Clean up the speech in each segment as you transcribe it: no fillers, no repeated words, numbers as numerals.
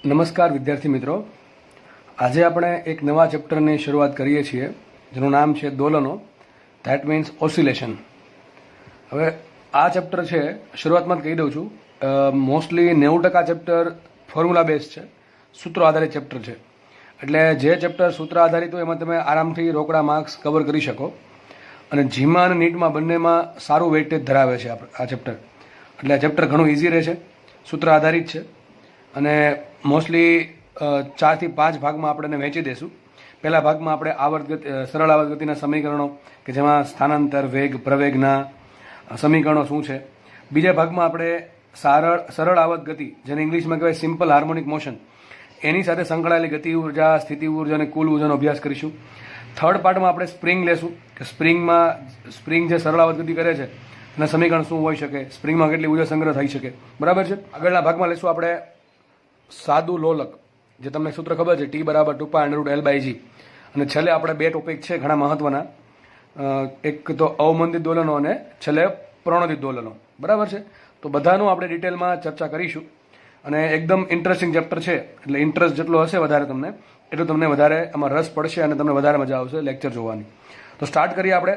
નમસ્કાર વિદ્યાર્થી મિત્રો, આજે આપણે એક નવા ચેપ્ટરની શરૂઆત કરીએ છીએ જેનું નામ છે દોલનો, ધેટ મીન્સ ઓસિલેશન. હવે આ ચેપ્ટર છે, શરૂઆતમાં જ કહી દઉં છું, મોસ્ટલી 90% ચેપ્ટર ફોર્મ્યુલા બેઝ છે, સૂત્રો આધારિત ચેપ્ટર છે. એટલે જે ચેપ્ટર સૂત્ર આધારિત હોય એમાં તમે આરામથી રોકડા માર્ક્સ કવર કરી શકો. અને જીમાં અને નીટમાં બંનેમાં સારું વેઇટેજ ધરાવે છે આ ચેપ્ટર. એટલે આ ચેપ્ટર ઘણું ઇઝી રહે છે, સૂત્ર આધારિત છે અને મોસ્ટલી 4 થી 5 ભાગમાં આપણે એને વહેંચી દઈશું. પહેલા ભાગમાં આપણે સરળ આવર્ત ગતિના સમીકરણો કે જેમાં સ્થાનાંતર, વેગ, પ્રવેગના સમીકરણો શું છે. બીજા ભાગમાં આપણે સરળ આવર્ત ગતિ, જેને ઇંગ્લિશમાં કહેવાય સિમ્પલ હાર્મોનિક મોશન, એની સાથે સંકળાયેલી ગતિ ઉર્જા, સ્થિતિ ઉર્જા અને કુલ ઉર્જાનો અભ્યાસ કરીશું. થર્ડ પાર્ટમાં આપણે સ્પ્રિંગ લેશું કે સ્પ્રિંગ જે સરળ આવર્ત ગતિ કરે છે એના સમીકરણ શું હોઈ શકે, સ્પ્રિંગમાં કેટલી ઉર્જા સંગ્રહ થઈ શકે, બરાબર છે. આગળના ભાગમાં લેશું આપણે સાદું લોલક, જે તમને સૂત્ર ખબર છે, T = 2π√L/g. અને છેલ્લે આપણે 2 ટોપિક છે ઘણા મહત્વના, એક તો અવમંદિત દોલનો અને છેલ્લે પ્રણોદિત દોલનો, બરાબર છે. તો બધાનું આપણે ડિટેલમાં ચર્ચા કરીશું અને એકદમ ઇન્ટરેસ્ટિંગ ચેપ્ટર છે. એટલે ઇન્ટરેસ્ટ જેટલો હશે વધારે તમને, એટલું તમને વધારે આમાં રસ પડશે અને તમને વધારે મજા આવશે લેક્ચર જોવાની. તો સ્ટાર્ટ કરીએ આપણે.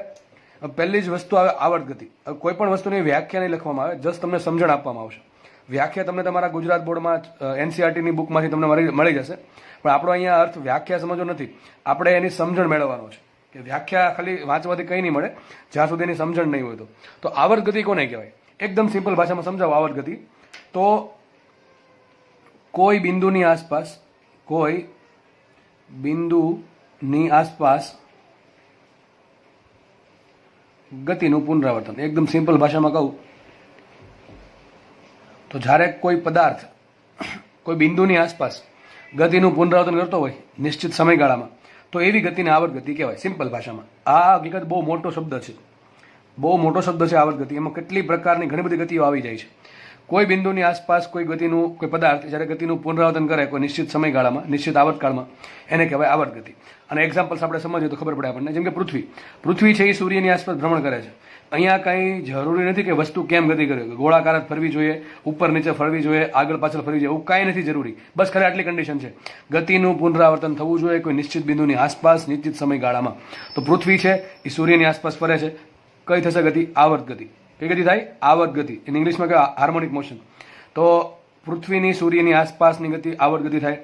પહેલી જ વસ્તુ આવે આવર્ત ગતિ. કોઈ પણ વસ્તુની વ્યાખ્યા નહીં લખવામાં આવે, જસ્ટ તમને સમજણ આપવામાં આવશે. વ્યાખ્યા તમને તમારા ગુજરાત બોર્ડમાં NCERTની બુકમાંથી તમને મળી જશે, પણ આપણો અહીંયા અર્થ વ્યાખ્યા સમજવો નથી, આપણે એની સમજણ મેળવવાનો છે. કે વ્યાખ્યા ખાલી વાંચવાથી કંઈ નહીં મળે જ્યાં સુધી એની સમજણ નહીં હોય. તો આવર્ત ગતિ કોને કહેવાય? એકદમ સિમ્પલ ભાષામાં સમજાવો. આવર્ત ગતિ તો કોઈ બિંદુની આસપાસ ગતિનું પુનરાવર્તન. એકદમ સિમ્પલ ભાષામાં કહું તો જ્યારે કોઈ પદાર્થ કોઈ બિંદુની આસપાસ ગતિનું પુનરાવર્તન કરતો હોય નિશ્ચિત સમયગાળામાં, તો એવી ગતિને આવર્ત ગતિ કહેવાય સિમ્પલ ભાષામાં. આ હકીકત બહુ મોટો શબ્દ છે, બહુ મોટો શબ્દ છે આવર્ત ગતિ. એમાં કેટલી પ્રકારની ઘણી બધી ગતિઓ આવી જાય છે. કોઈ બિંદુની આસપાસ કોઈ પદાર્થ જ્યારે ગતિનું પુનરાવર્તન કરે કોઈ નિશ્ચિત સમયગાળામાં, નિશ્ચિત આવર્તકાળમાં, એને કહેવાય આવર્ત ગતિ. અને એક્ઝામ્પલ્સ આપણે સમજીએ તો ખબર પડે આપણને. જેમ કે પૃથ્વી છે એ સૂર્યની આસપાસ ભ્રમણ કરે છે. અહીંયા કંઈ જરૂરી નથી કે વસ્તુ કેમ ગતિ કરે, ગોળાકાર જ ફરવી જોઈએ, ઉપર નીચે ફરવી જોઈએ, આગળ પાછળ ફરવી જોઈએ, એવું કાંઈ નથી જરૂરી. બસ ખાલી આટલી કન્ડિશન છે, ગતિનું પુનરાવર્તન થવું જોઈએ કોઈ નિશ્ચિત બિંદુની આસપાસ નિશ્ચિત સમયગાળામાં. તો પૃથ્વી છે એ સૂર્યની આસપાસ ફરે છે, કઈ થશે ગતિ? આવર્ત ગતિ. કઈ ગતિ થાય? આવર્ત ગતિ. એને ઇંગ્લિશમાં કહેવાય હાર્મોનિક મોશન. તો પૃથ્વીની સૂર્યની આસપાસની ગતિ આવર્ત ગતિ થાય.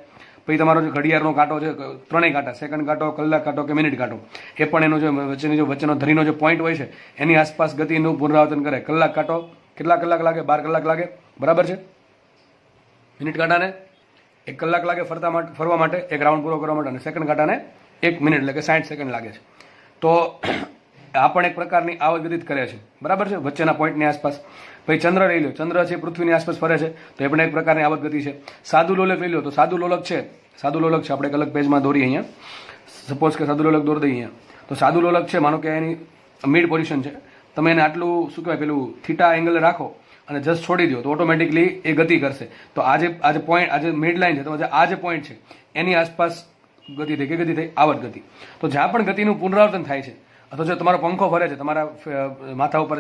પછી તમારો જે ઘડિયાળનો કાંટો છે, ત્રણેય કાંટા, સેકન્ડ કાંટો, કલાક કાંટો કે મિનિટ કાંટો, એ પણ એનો જે વચ્ચેનો ધરીનો જે પોઈન્ટ હોય છે એની આસપાસ ગતિનું પુનરાવર્તન કરે. કલાક કાંટો કેટલા કલાક લાગે? 12 કલાક લાગે, બરાબર છે. મિનિટ કાંટાને 1 કલાક લાગે ફરવા માટે, એક રાઉન્ડ પૂરો કરવા માટે, અને સેકન્ડ કાંટાને 1 મિનિટ એટલે કે 60 સેકન્ડ લાગે છે. તો આ પણ એક પ્રકારની આવર્ત ગતિ કરે છે, બરાબર છે, વચ્ચેના પોઈન્ટની આસપાસ. પછી ચંદ્ર લઈ લો, ચંદ્ર છે પૃથ્વીની આસપાસ ફરે છે, તો એ પણ એક પ્રકારની આવર્ત ગતિ છે. સાદું લોલક લઈ લો, તો સાદું લોલક છે આપણે એક અલગ પેજમાં દોરીએ અહીંયા. સપોઝ કે સાદું લોલક દોરી દઈએ અહીંયા. તો સાદું લોલક છે, માનો કે એની મિડ પોઝિશન છે, તમે એને આટલું શું કહેવાય પેલું થીટા એંગલ રાખો અને જસ્ટ છોડી દો તો ઓટોમેટિકલી એ ગતિ કરશે. તો આ જે મિડ લાઈન છે, તો આ જે પોઈન્ટ છે એની આસપાસ ગતિ થઈ. કે ગતિ થઈ? આવર્ત ગતિ. તો જ્યાં પણ ગતિનું પુનરાવર્તન થાય છે, અથવા જો તમારો પંખો ફરે છે, તમારા માથા ઉપર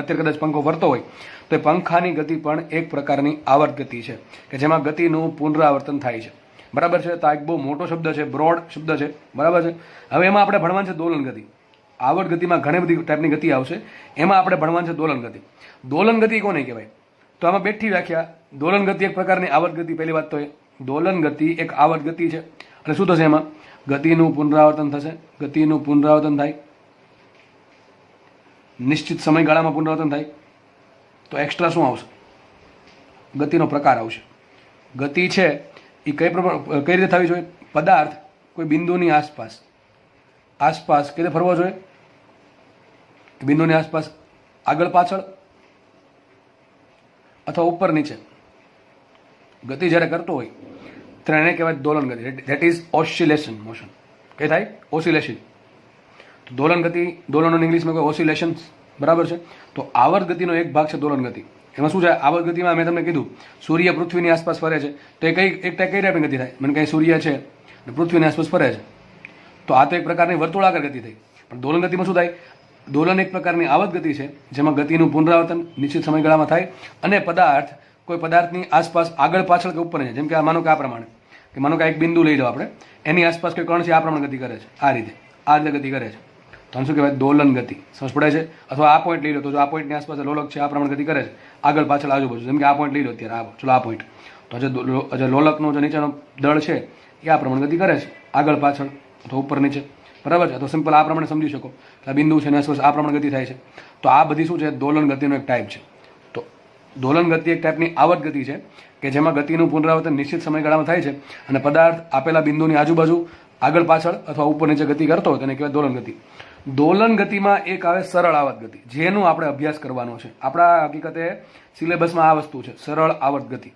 અત્યારે કદાચ પંખો ફરતો હોય, તો એ પંખાની ગતિ પણ એક પ્રકારની આવર્ત ગતિ છે કે જેમાં ગતિનું પુનરાવર્તન થાય છે, બરાબર છે. તો આ એક બહુ મોટો શબ્દ છે, બ્રોડ શબ્દ છે, બરાબર છે. હવે એમાં આપણે ભણવાનું છે દોલન ગતિ. આવર્ત ગતિમાં ઘણી બધી ટાઈપની ગતિ આવશે, એમાં આપણે ભણવાનું છે દોલન ગતિ. દોલન ગતિ કોને કહેવાય? તો આમાં બેઠી વ્યાખ્યા. દોલન ગતિ એક પ્રકારની આવર્ત ગતિ. પહેલી વાત તો એ દોલન ગતિ એક આવર્ત ગતિ છે. અને શું થશે એમાં? ગતિનું પુનરાવર્તન થશે, ગતિનું પુનરાવર્તન થાય, નિશ્ચિત સમયગાળામાં પુનરાવર્તન થાય. તો એક્સ્ટ્રા શું આવશે? ગતિનો પ્રકાર આવશે. ગતિ છે એ કઈ રીતે થવી જોઈએ? પદાર્થ કોઈ બિંદુની આસપાસ કઈ રીતે ફરવો જોઈએ? બિંદુની આસપાસ આગળ પાછળ અથવા ઉપર નીચે ગતિ જ્યારે કરતો હોય ત્યારે એને કહેવાય દોલન ગતિ. That is oscillation motion. કઈ થાય? ઓસિલેશન. દોલન ગતિ, દોલનો ઇંગ્લિશમાં કોઈ ઓસિલેશન, બરાબર છે. તો આવર્ત ગતિનો એક ભાગ છે દોલન ગતિ. એમાં શું છે? આવર્ત ગતિમાં મેં તમને કીધું સૂર્ય પૃથ્વીની આસપાસ ફરે છે, તો એ કઈ ટાઈપની ગતિ થાય? મને કઈ સૂર્ય છે અને પૃથ્વીની આસપાસ ફરે છે, તો આ તો એક પ્રકારની વર્તુળાકાર ગતિ થઈ. પણ દોલન ગતિમાં શું થાય? દોલન એક પ્રકારની આવર્ત ગતિ છે જેમાં ગતિનું પુનરાવર્તન નિશ્ચિત સમયગાળામાં થાય અને પદાર્થ કોઈ પદાર્થની આસપાસ આગળ પાછળ કે ઉપર છે, જેમ કે માનો કે આ પ્રમાણે, કે માનો કે એક બિંદુ લઈ લો આપણે, એની આસપાસ કોઈ કણ છે આ પ્રમાણે ગતિ કરે છે, આ રીતે ગતિ કરે છે, તો આમ શું કહેવાય? દોલન ગતિ. સમજ પડે છે? અથવા આ પોઈન્ટ લઈ લો, તો જો આ પોઈન્ટની આસપાસ લોલક છે આ પ્રમાણે ગતિ કરે છે, આગળ પાછળ આજુબાજુ, જેમ કે આ પોઈન્ટ લઈ લો અત્યારે, ચલો આ પોઈન્ટ, તો જે લોલકનો જે નીચેનો દળ છે એ આ પ્રમાણે ગતિ કરે છે, આગળ પાછળ અથવા ઉપર નીચે, બરાબર છે? તો સિમ્પલ આ પ્રમાણે સમજી શકો કે આ બિંદુ છે એની આસપાસ આ પ્રમાણે ગતિ થાય છે. તો આ બધી શું છે? દોલન ગતિનો એક ટાઈપ છે. તો દોલન ગતિ એક ટાઈપની આવર્ત ગતિ છે કે જેમાં ગતિનું પુનરાવર્તન નિશ્ચિત સમયગાળામાં થાય છે અને પદાર્થ આપેલા બિંદુની આજુબાજુ આગળ પાછળ અથવા ઉપર નીચે ગતિ કરતો હોય તેને કહેવાય દોલન ગતિ. દોલન ગતિમાં એક આવે સરળ આવર્ત ગતિ, જેનો આપણે અભ્યાસ કરવાનો છે. આપણા હકીકતે સિલેબસમાં આ વસ્તુ છે, સરળ આવર્ત ગતિ,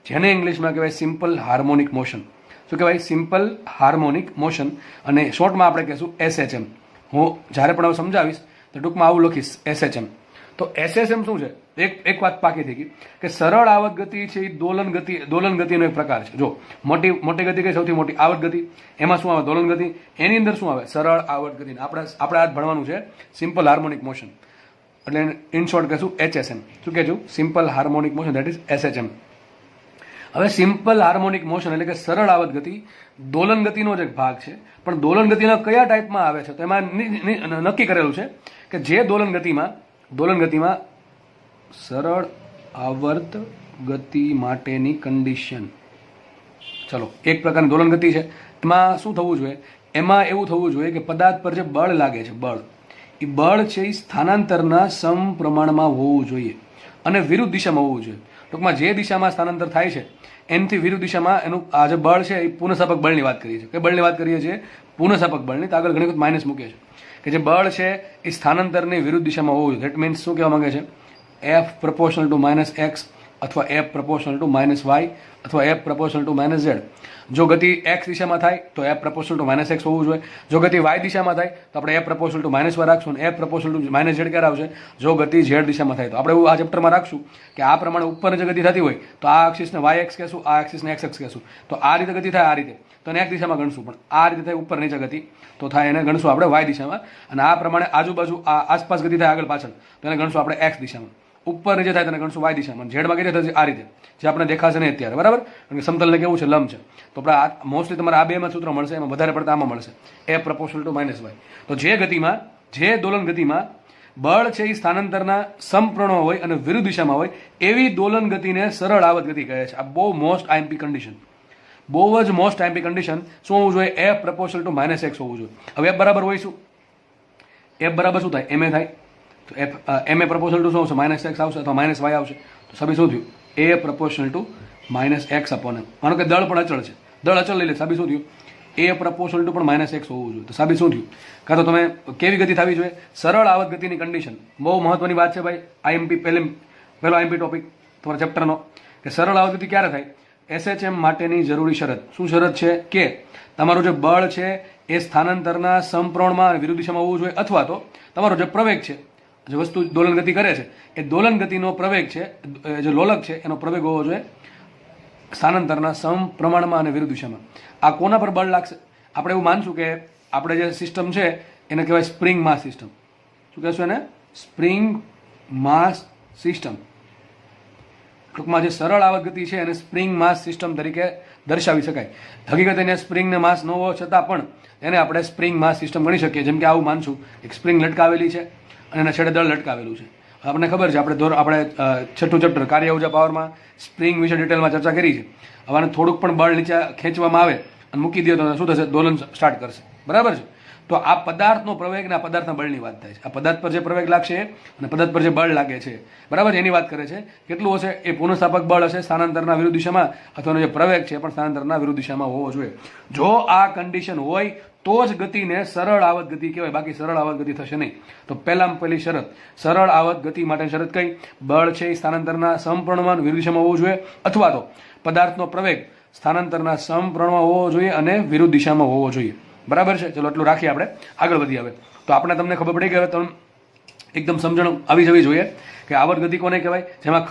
જેને ઇંગ્લિશમાં કહેવાય સિમ્પલ હાર્મોનિક મોશન. શું કહેવાય? સિમ્પલ હાર્મોનિક મોશન, અને શોર્ટમાં આપણે કહેશું SHM. હું જ્યારે પણ હવે સમજાવીશ તો ટૂંકમાં આવું લખીશ SHM. તો SHM શું છે? એક વાત પાકી થઈ ગઈ કે સરળ આવર્ત ગતિ છે એ દોલન ગતિનો એક પ્રકાર છે. જો મોટી ગતિ કઈ સૌથી મોટી? આવર્ત ગતિ. એમાં શું આવે? દોલન ગતિ. એની અંદર શું આવે? સરળ આવર્ત ગતિ. આપણે આજ ભણવાનું છે સિમ્પલ હાર્મોનિક મોશન, એટલે ઇન શોર્ટ કહેશું HSM. શું કહેશું? Simple harmonic motion, that is SHM. હવે સિમ્પલ હાર્મોનિક મોશન એટલે કે સરળ આવર્ત ગતિ દોલન ગતિનો જ એક ભાગ છે. પણ દોલન ગતિના કયા ટાઈપમાં આવે છે? તો એમાં નક્કી કરેલું છે કે જે દોલન ગતિમાં સરળ આવર્ત ગતિ માટેની કન્ડિશન, ચલો એક પ્રકારની દોલન ગતિ છે, એમાં શું થવું જોઈએ? એમાં એવું થવું જોઈએ કે પદાર્થ પર જે બળ લાગે છે, એ બળ છે એ સ્થાનાંતરના સમપ્રમાણમાં હોવું જોઈએ અને વિરુદ્ધ દિશામાં હોવું જોઈએ. ટૂંકમાં જે દિશામાં સ્થાનાંતર થાય છે એનાથી વિરુદ્ધ દિશામાં એનું આ જે બળ છે એ પુનઃસ્થાપક બળની વાત કરીએ છીએ. કઈ બળની વાત કરીએ છીએ? પુનઃસ્થાપક બળની. તો આગળ ઘણી વખત માઇનસ મૂકે છે કે જે બળ છે એ સ્થાનાંતરની વિરુદ્ધ દિશામાં હોવું જોઈએ. ધેટ મીન્સ શું કહેવા માંગે છે? F proportional to -x અથવા F proportional to -y અથવા F proportional to -z. જો ગતિ x દિશામાં થાય તો F proportional to -x હોવું જોઈએ. જો ગતિ y દિશામાં થાય તો આપણે F proportional to -y રાખશું અને F proportional to -z ક્યારે આવશે? જો ગતિ z દિશામાં થાય. તો આપણે એવું આ ચેપ્ટરમાં રાખશું કે આ પ્રમાણે ઉપર જે ગતિ થતી હોય તો આ એક્સિસને y x કહેશું, આ એક્સિસને x x કહેશું. તો આ રીતે ગતિ થાય, આ રીતે તો એને x દિશામાં ગણશું, પણ આ રીતે થાય ઉપર નીચે ગતિ તો થાય એને ગણશું આપણે y દિશામાં. અને આ પ્રમાણે આજુબાજુ આસપાસ ગતિ થાય આગળ પાછળ તો એને ગણશું આપણે x દિશામાં. ઉપર નીચે થાય તેને ગણશું y દિશામાં. ઝેડમાં કઈ રીતે આ રીતે જે આપણે દેખાશે નહીં અત્યારે, બરાબર? કારણ કે સમતલને કેવું છે? લંબ છે. તો આપણે મોસ્ટલી તમારે આ બેમાં સૂત્ર મળશે, એમાં વધારે પડતા આમાં મળશે F proportional to -y. તો જે દોલન ગતિમાં બળ છે એ સ્થાનાંતરના સમપ્રમાણમાં હોય અને વિરુદ્ધ દિશામાં હોય એવી દોલન ગતિને સરળ આવર્ત ગતિ કહે છે. આ બહુ મોસ્ટ IMP કન્ડિશન, બહુ જ મોસ્ટ IMP કન્ડિશન. શું હોવું જોઈએ? F proportional to -x હોવું જોઈએ. હવે F બરાબર હોય શું? F બરાબર શું થાય? MA થાય. તો MA proportional to શું આવશે? -x આવશે અથવા -y આવશે. તો સાબી શું થયું? A proportional to -x upon m. માનો કે દળ પણ અચળ છે, દળ અચળ લઈ લે, સાબી શું થયું? A proportional to પણ -x હોવું જોઈએ. તો સાબી શું થયું? કાં તો તમે કેવી ગતિ થવી જોઈએ? સરળ આવર્ત ગતિની કન્ડિશન. બહુ મહત્વની વાત છે ભાઈ. IMP પહેલો IMP ટોપિક તમારા ચેપ્ટરનો કે સરળ આવર્ત ગતિ ક્યારે થાય? SHM માટેની જરૂરી શરત. શું શરત છે? કે તમારું જે બળ છે એ સ્થાનાંતરના સમપ્રમાણમાં વિરુદ્ધ દિશામાં હોવું જોઈએ, અથવા તો તમારો જે પ્રવેગ છે, જે વસ્તુ દોલન ગતિ કરે છે એ દોલન ગતિનો પ્રવેગ છે, જે લોલક છે એનો પ્રવેગ હોવો જોઈએ સ્થાનાંતરના સમપ્રમાણમાં અને વિરુદ્ધ દિશામાં. આ કોના પર બળ લાગશે? આપણે એવું માનશું કે આપણે જે સિસ્ટમ છે એને કહેવાય સ્પ્રિંગ માસ સિસ્ટમ. શું કહેશું એને? સ્પ્રિંગ માસ સિસ્ટમ. ટૂંકમાં જે સરળ આવર્ત ગતિ છે એને સ્પ્રિંગ માસ સિસ્ટમ તરીકે દર્શાવી શકાય. હકીકતે એને સ્પ્રિંગને માસ ન હોવા છતાં પણ એને આપણે સ્પ્રિંગ માસ સિસ્ટમ ગણી શકીએ. જેમ કે આવું માનશું એક સ્પ્રિંગ લટકાવેલી છે અને એના છેડે દળ લટકાવેલું છે. આપણને ખબર છે, આપણે છઠ્ઠું ચેપ્ટર કાર્ય ઉર્જા પાવરમાં સ્પ્રિંગ વિશે ડિટેલમાં ચર્ચા કરી છે. હવે આને થોડુંક પણ બળ નીચે ખેંચવામાં આવે અને મૂકી દે તો શું થશે? દોલન સ્ટાર્ટ કરશે, બરાબર છે? તો આ પદાર્થનો પ્રવેગ અને આ પદાર્થના બળની વાત થાય છે. આ પદાર્થ પર જે પ્રવેગ લાગશે અને પદાર્થ પર જે બળ લાગે છે, બરાબર, એની વાત કરે છે. કેટલું હશે? એ પુનઃસ્થાપક બળ હશે સ્થાનાંતરના વિરુદ્ધ દિશામાં, અથવા જે પ્રવેગ છે પણ સ્થાનાંતરના વિરુદ્ધ દિશામાં હોવો જોઈએ. જો આ કન્ડિશન હોય તો જ ગતિને સરળ આવર્ત ગતિ કહેવાય, બાકી સરળ આવર્ત ગતિ થશે નહીં. તો પહેલામાં પહેલી શરત, સરળ આવર્ત ગતિ માટે શરત કઈ? બળ છે એ સ્થાનાંતરના સમપ્રમાણમાં વિરુદ્ધ દિશામાં હોવું જોઈએ, અથવા તો પદાર્થનો પ્રવેગ સ્થાનાંતરના સમપ્રમાણમાં હોવો જોઈએ અને વિરુદ્ધ દિશામાં હોવો જોઈએ. બરાબર છે? ચલો એટલું રાખીએ, આપણે આગળ વધીએ. હવે તો આપણે તમને ખબર પડી કે હવે તમે એકદમ સમજણ આવી જવી જોઈએ કે આવર્ત ગતિ કોને કહેવાય? જેમાં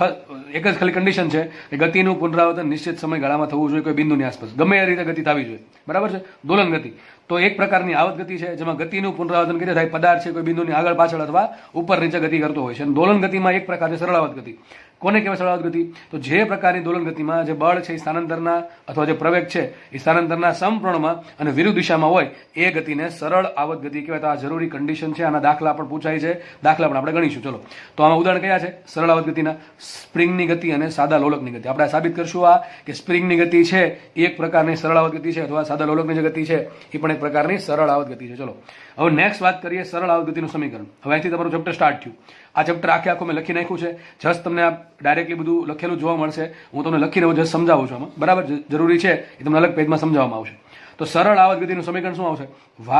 એક જ ખાલી કન્ડિશન છે કે ગતિનું પુનરાવર્તન નિશ્ચિત સમયગાળામાં થવું જોઈએ કોઈ બિંદુની આસપાસ, ગમે એ રીતે ગતિ થવી જોઈએ, બરાબર છે? દોલન ગતિ. તો એક પ્રકારની આવત ગતિ છે જેમાં ગતિનું પુનરાવર્તન કરી થાય પદાર્થ છે કોઈ બિંદુની આગળ પાછળ અથવા ઉપર નીચે ગતિ કરતો હોય છે. અને દોલન ગતિમાં એક પ્રકારની સરળ આવત ગતિ. કોને કહેવાય સરળ આવત ગતિ? તો જે પ્રકારની દોલન ગતિમાં જે બળ છે એ સ્થાનાંતરના અથવા જે પ્રવેગ છે એ સ્થાનાંતરના સમપ્રમાણમાં અને વિરુદ્ધ દિશામાં હોય એ ગતિને સરળ આવત ગતિ કહેવાય. તો આ જરૂરી કન્ડિશન છે, આના દાખલા પણ પૂછાય છે, દાખલા પણ આપણે ગણીશું. ચલો, તો આમાં ઉદાહરણ કયા છે સરળ આવત ગતિના? સ્પ્રિંગની ગતિ અને સાદા લોલકની ગતિ. આપણે સાબિત કરશું આ કે સ્પ્રિંગની ગતિ છે એ એક પ્રકારની સરળ આવત ગતિ છે અથવા સાદા લોલકની જે ગતિ છે એ પણ એક પ્રકારની સરળ આવત ગતિ છે. ચલો, હવે નેક્સ્ટ વાત કરીએ સરળ આવત ગતિનું સમીકરણ. હવે અહીંથી તમારું ચેપ્ટર સ્ટાર્ટ થયું. આ ચેપ્ટર આખું મેં લખી નાખ્યું છે. જસ્ટ તમને આ ડાયરેક્ટલી બધું લખેલું જોવા મળશે. હું તમને લખીને જસ્ટ સમજાવું છું આમાં, બરાબર? જરૂરી છે એ તમને અલગ પેજમાં સમજાવવામાં આવશે. તો સરળ આવત ગતિનું સમીકરણ શું આવશે?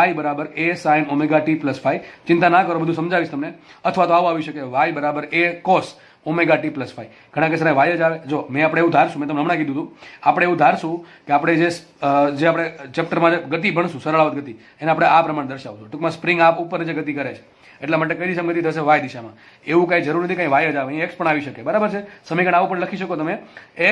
y બરાબર a sin omega t plus phi. ચિંતા ના કરો, બધું સમજાવીશ તમને. અથવા તો આવું આવી શકે y બરાબર a cos omega t plus phi. ઘણા કેસ y જ આવે. જો આપણે એવું ધારશું, મેં તમને હમણાં કીધું હતું, આપણે એવું ધારશું કે આપણે જે આપણે ચેપ્ટરમાં ગતિ ભણશું સરળ આવત ગતિ એને આપણે આ પ્રમાણે દર્શાવશું. ટૂંકમાં સ્પ્રિંગ આપ ઉપર જે ગતિ કરે છે એટલા માટે કઈ દિશામાં ગતિ થશે? y દિશામાં. એવું કઈ જરૂર નથી, કઈ y જ આવે, અહીં x પણ આવી શકે, બરાબર છે? સમીકરણ આવું પણ લખી શકો તમે,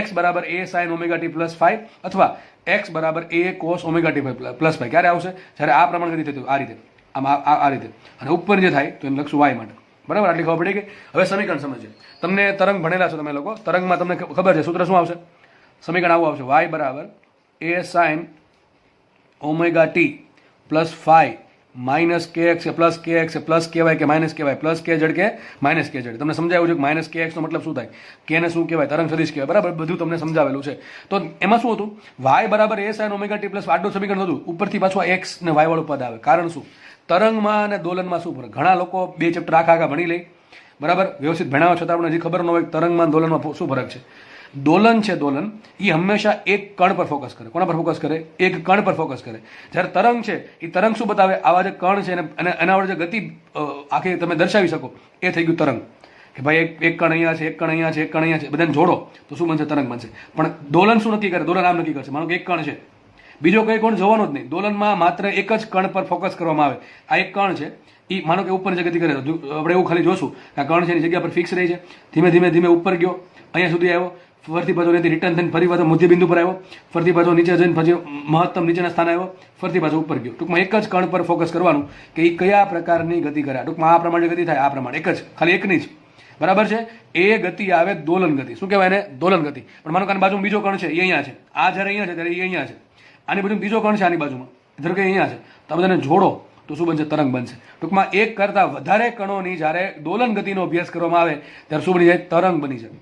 x બરાબર a sin omega t plus phi અથવા x બરાબર a cos omega t plus phi. ક્યારે આવશે? જ્યારે આ પ્રમાણે ગતિ થતી આ રીતે, આમ આ રીતે, અને ઉપર જે થાય તો એને લખશું y માટે, બરાબર? આટલી ખબર પડી ગઈ. હવે સમીકરણ સમજીએ. તમને તરંગ ભણેલા છો તમે લોકો, તરંગમાં તમને ખબર છે સૂત્ર શું આવશે? સમીકરણ આવું આવશે y બરાબર a sin omega t plus phi minus kx કે પ્લસ kx કે પ્લસ ky કે માઇનસ ky પ્લસ kz કે માઇનસ kz. તમને સમજાવ્યું છે કે માઇનસ kx નો મતલબ શું થાય, k ને શું કહેવાય, તરંગ સદિશ કહેવાય, બરાબર? બધું તમને સમજાવેલું છે. તો એમાં શું હતું? y બરાબર a sin omega t plus આટલું સમીકરણ હતું, ઉપરથી પાછું x ને y વાળું પદ આવે. કારણ શું? તરંગમાં અને દોલનમાં શું ફરક? ઘણા લોકો બે ચેપ્ટર આખા ભણી લે, બરાબર, વ્યવસ્થિત ભણાવવા છતાં આપણે હજી ખબર ન હોય તરંગમાં દોલનમાં શું ફરક છે. દોલન છે, દોલન એ હંમેશા એક કણ પર ફોકસ કરે. કોના પર ફોકસ કરે? એક કણ પર ફોકસ કરે. જ્યારે તરંગ છે એ તરંગ શું બતાવે? આવા જે કણ છે અને એના વડે જે ગતિ આખી તમે દર્શાવી શકો એ થઈ ગયું તરંગ. કે ભાઈ એક કણ અહીંયા છે, એક કણ અહીંયા છે, એક કણ અહીંયા છે, બધાને જોડો તો શું બનશે? તરંગ બનશે. પણ દોલન શું નક્કી કરે? દોલન આમ નક્કી કરશે, માનો કે એક કણ છે, બીજો કઈ કોણ જોવાનો જ નહીં. દોલનમાં માત્ર એક જ કણ પર ફોકસ કરવામાં આવે. આ એક કણ છે, એ માનો કે ઉપર જે ગતિ કરે, આપણે એવું ખાલી જોશું કે આ કણ છે એની જગ્યા પર ફિક્સ રહી છે, ધીમે ધીમે ધીમે ઉપર ગયો, અહીંયા સુધી આવ્યો, ફરતી પાછો અહીંથી રિટર્ન થઈને ફરી પાછો મધ્ય બિંદુ પર આવ્યો, ફરતી પાછો નીચે જઈને પછી મહત્તમ નીચેના સ્થાને આવ્યો, ફરતી પાછો ઉપર ગયો. ટૂંકમાં એક જ કણ પર ફોકસ કરવાનું કે એ કયા પ્રકારની ગતિ કરે. ટૂંકમાં આ પ્રમાણે ગતિ થાય, આ પ્રમાણે એક જ, ખાલી એકની જ, બરાબર છે? એ ગતિ આવે દોલન ગતિ. શું કહેવાય એને? દોલન ગતિ. પણ માનો કે આની બાજુમાં બીજો કણ છે, એ અહીંયા છે, આ જ્યારે અહીંયા છે ત્યારે એ અહીંયા છે, આની બાજુ બીજો કણ છે, આની બાજુમાં ધારો કે અહીંયા છે, તો બધાને જોડો તો શું બનશે? તરંગ બનશે. ટૂંકમાં એક કરતા વધારે કણોની જ્યારે દોલન ગતિનો અભ્યાસ કરવામાં આવે ત્યારે શું બની જાય? તરંગ બની જાય.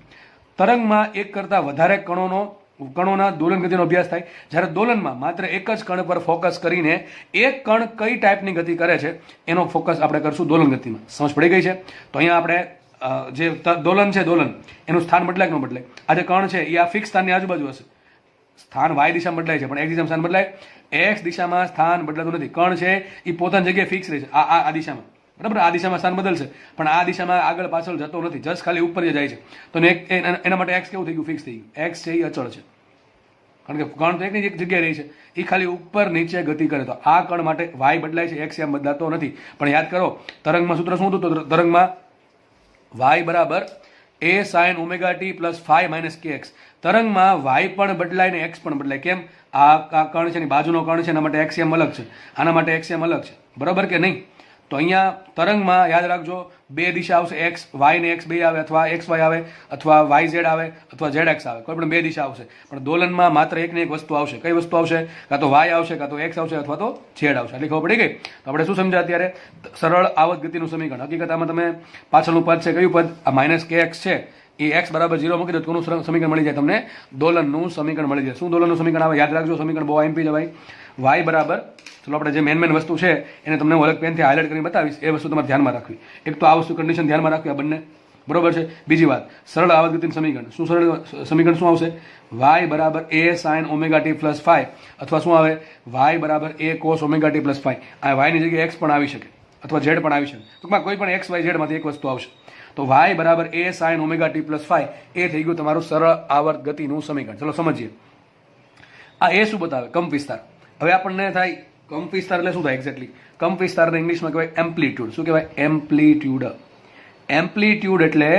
તરંગમાં એક કરતા વધારે કણોના દોલન ગતિનો અભ્યાસ થાય. જ્યારે દોલનમાં માત્ર એક જ કણ પર ફોકસ કરીને એક કણ કઈ ટાઈપની ગતિ કરે છે એનો ફોકસ આપણે કરશું દોલન ગતિમાં. સમજ પડી ગઈ છે? તો અહીંયા આપણે જે દોલન છે, દોલન એનું સ્થાન બદલાય કે ન બદલાય? આ જે કણ છે એ આ ફિક્સ સ્થાનની આજુબાજુ હશે. સ્થાન y દિશામાં બદલાય છે પણ x દિશામાં સ્થાન બદલાય? x દિશામાં સ્થાન બદલાતું નથી. કણ છે એ પોતાની જગ્યાએ ફિક્સ રહે છે આ દિશામાં, બરાબર? આ દિશામાં સ્થાન બદલશે પણ આ દિશામાં આગળ પાછળ જતો નથી, જસ્ટ ખાલી ઉપર જ જાય છે. તો એના માટે x કેવું થઈ ગયું? ફિક્સ થઈ ગયું. x છે એ અચળ છે, કારણ કે કણ તો એકની એક જગ્યાએ રહી છે, એ ખાલી ઉપર નીચે ગતિ કરે. તો આ કણ માટે y બદલાય છે, x એમ બદલાતો નથી. પણ યાદ કરો તરંગમાં સૂત્ર શું હતું? તો તરંગમાં y બરાબર a sin omega t plus phi minus kx. તરંગમાં y પણ બદલાય ને x પણ બદલાય. કેમ? આ કણ છે, બાજુનો કણ છે, એના માટે x એમ અલગ છે, આના માટે x એમ અલગ છે, બરાબર કે નહીં? તો અહીંયા તરંગમાં યાદ રાખજો બે દિશા આવશે, x y ને x બે આવે, અથવા x y આવે, અથવા y z આવે, અથવા z x આવે, કોઈ પણ બે દિશા આવશે. પણ દોલનમાં માત્ર એક ને એક વસ્તુ આવશે. કઈ વસ્તુ આવશે? કાં તો y આવશે, કાં તો x આવશે, અથવા તો z આવશે. એટલે ખબર પડી ગઈ? તો આપણે શું સમજ્યા અત્યારે? સરળ આવત ગતિનું સમીકરણ. હકીકત આમાં તમે પાછળનું પદ છે, કયું પદ? આ માઇનસ kx છે, એ x બરાબર 0 મૂકી દો, કોનું સમીકરણ મળી જાય તમને? દોલનનું સમીકરણ મળી જાય. શું દોલનનું સમીકરણ આવે? યાદ રાખજો, સમીકરણ બહુ આઈએમપી છે ભાઈ. y બરાબર, ચલો આપણે જે મેન વસ્તુ છે એને તમને હું અલગ પેનથી હાઇલાઇટ કરીને બતાવીશ, એ વસ્તુ તમારે ધ્યાનમાં રાખવી. એક તો આ વસ્તુ કન્ડિશન ધ્યાનમાં રાખવી, આ બંને, બરોબર છે? બીજી વાત, સરળ આવત ગતિનું સમીકરણ. શું સરળ સમીકરણ શું આવશે? y બરાબર a sin omega t plus phi, અથવા શું આવે? y બરાબર a cos omega t plus phi. આ y ની જગ્યાએ x પણ આવી શકે, અથવા z પણ આવી શકે. ટૂંકમાં કોઈ પણ x y z માંથી એક વસ્તુ આવશે. તો y બરાબર a sin omega t plus phi એ થઈ ગયું તમારું સરળ આવર્ત ગતિનું સમીકરણ. ચલો સમજીએ. આ એ શું બતાવે? કંપ વિસ્તાર. હવે આપણને થાય કંપ વિસ્તાર એટલે શું થાય એક્ઝેક્ટલી? કંપ વિસ્તારને ઇંગ્લિશમાં કહેવાય એમ્પ્લિટ્યુડ. શું કહેવાય? એમ્પ્લિટ્યુડ. એમ્પ્લિટ્યુડ એટલે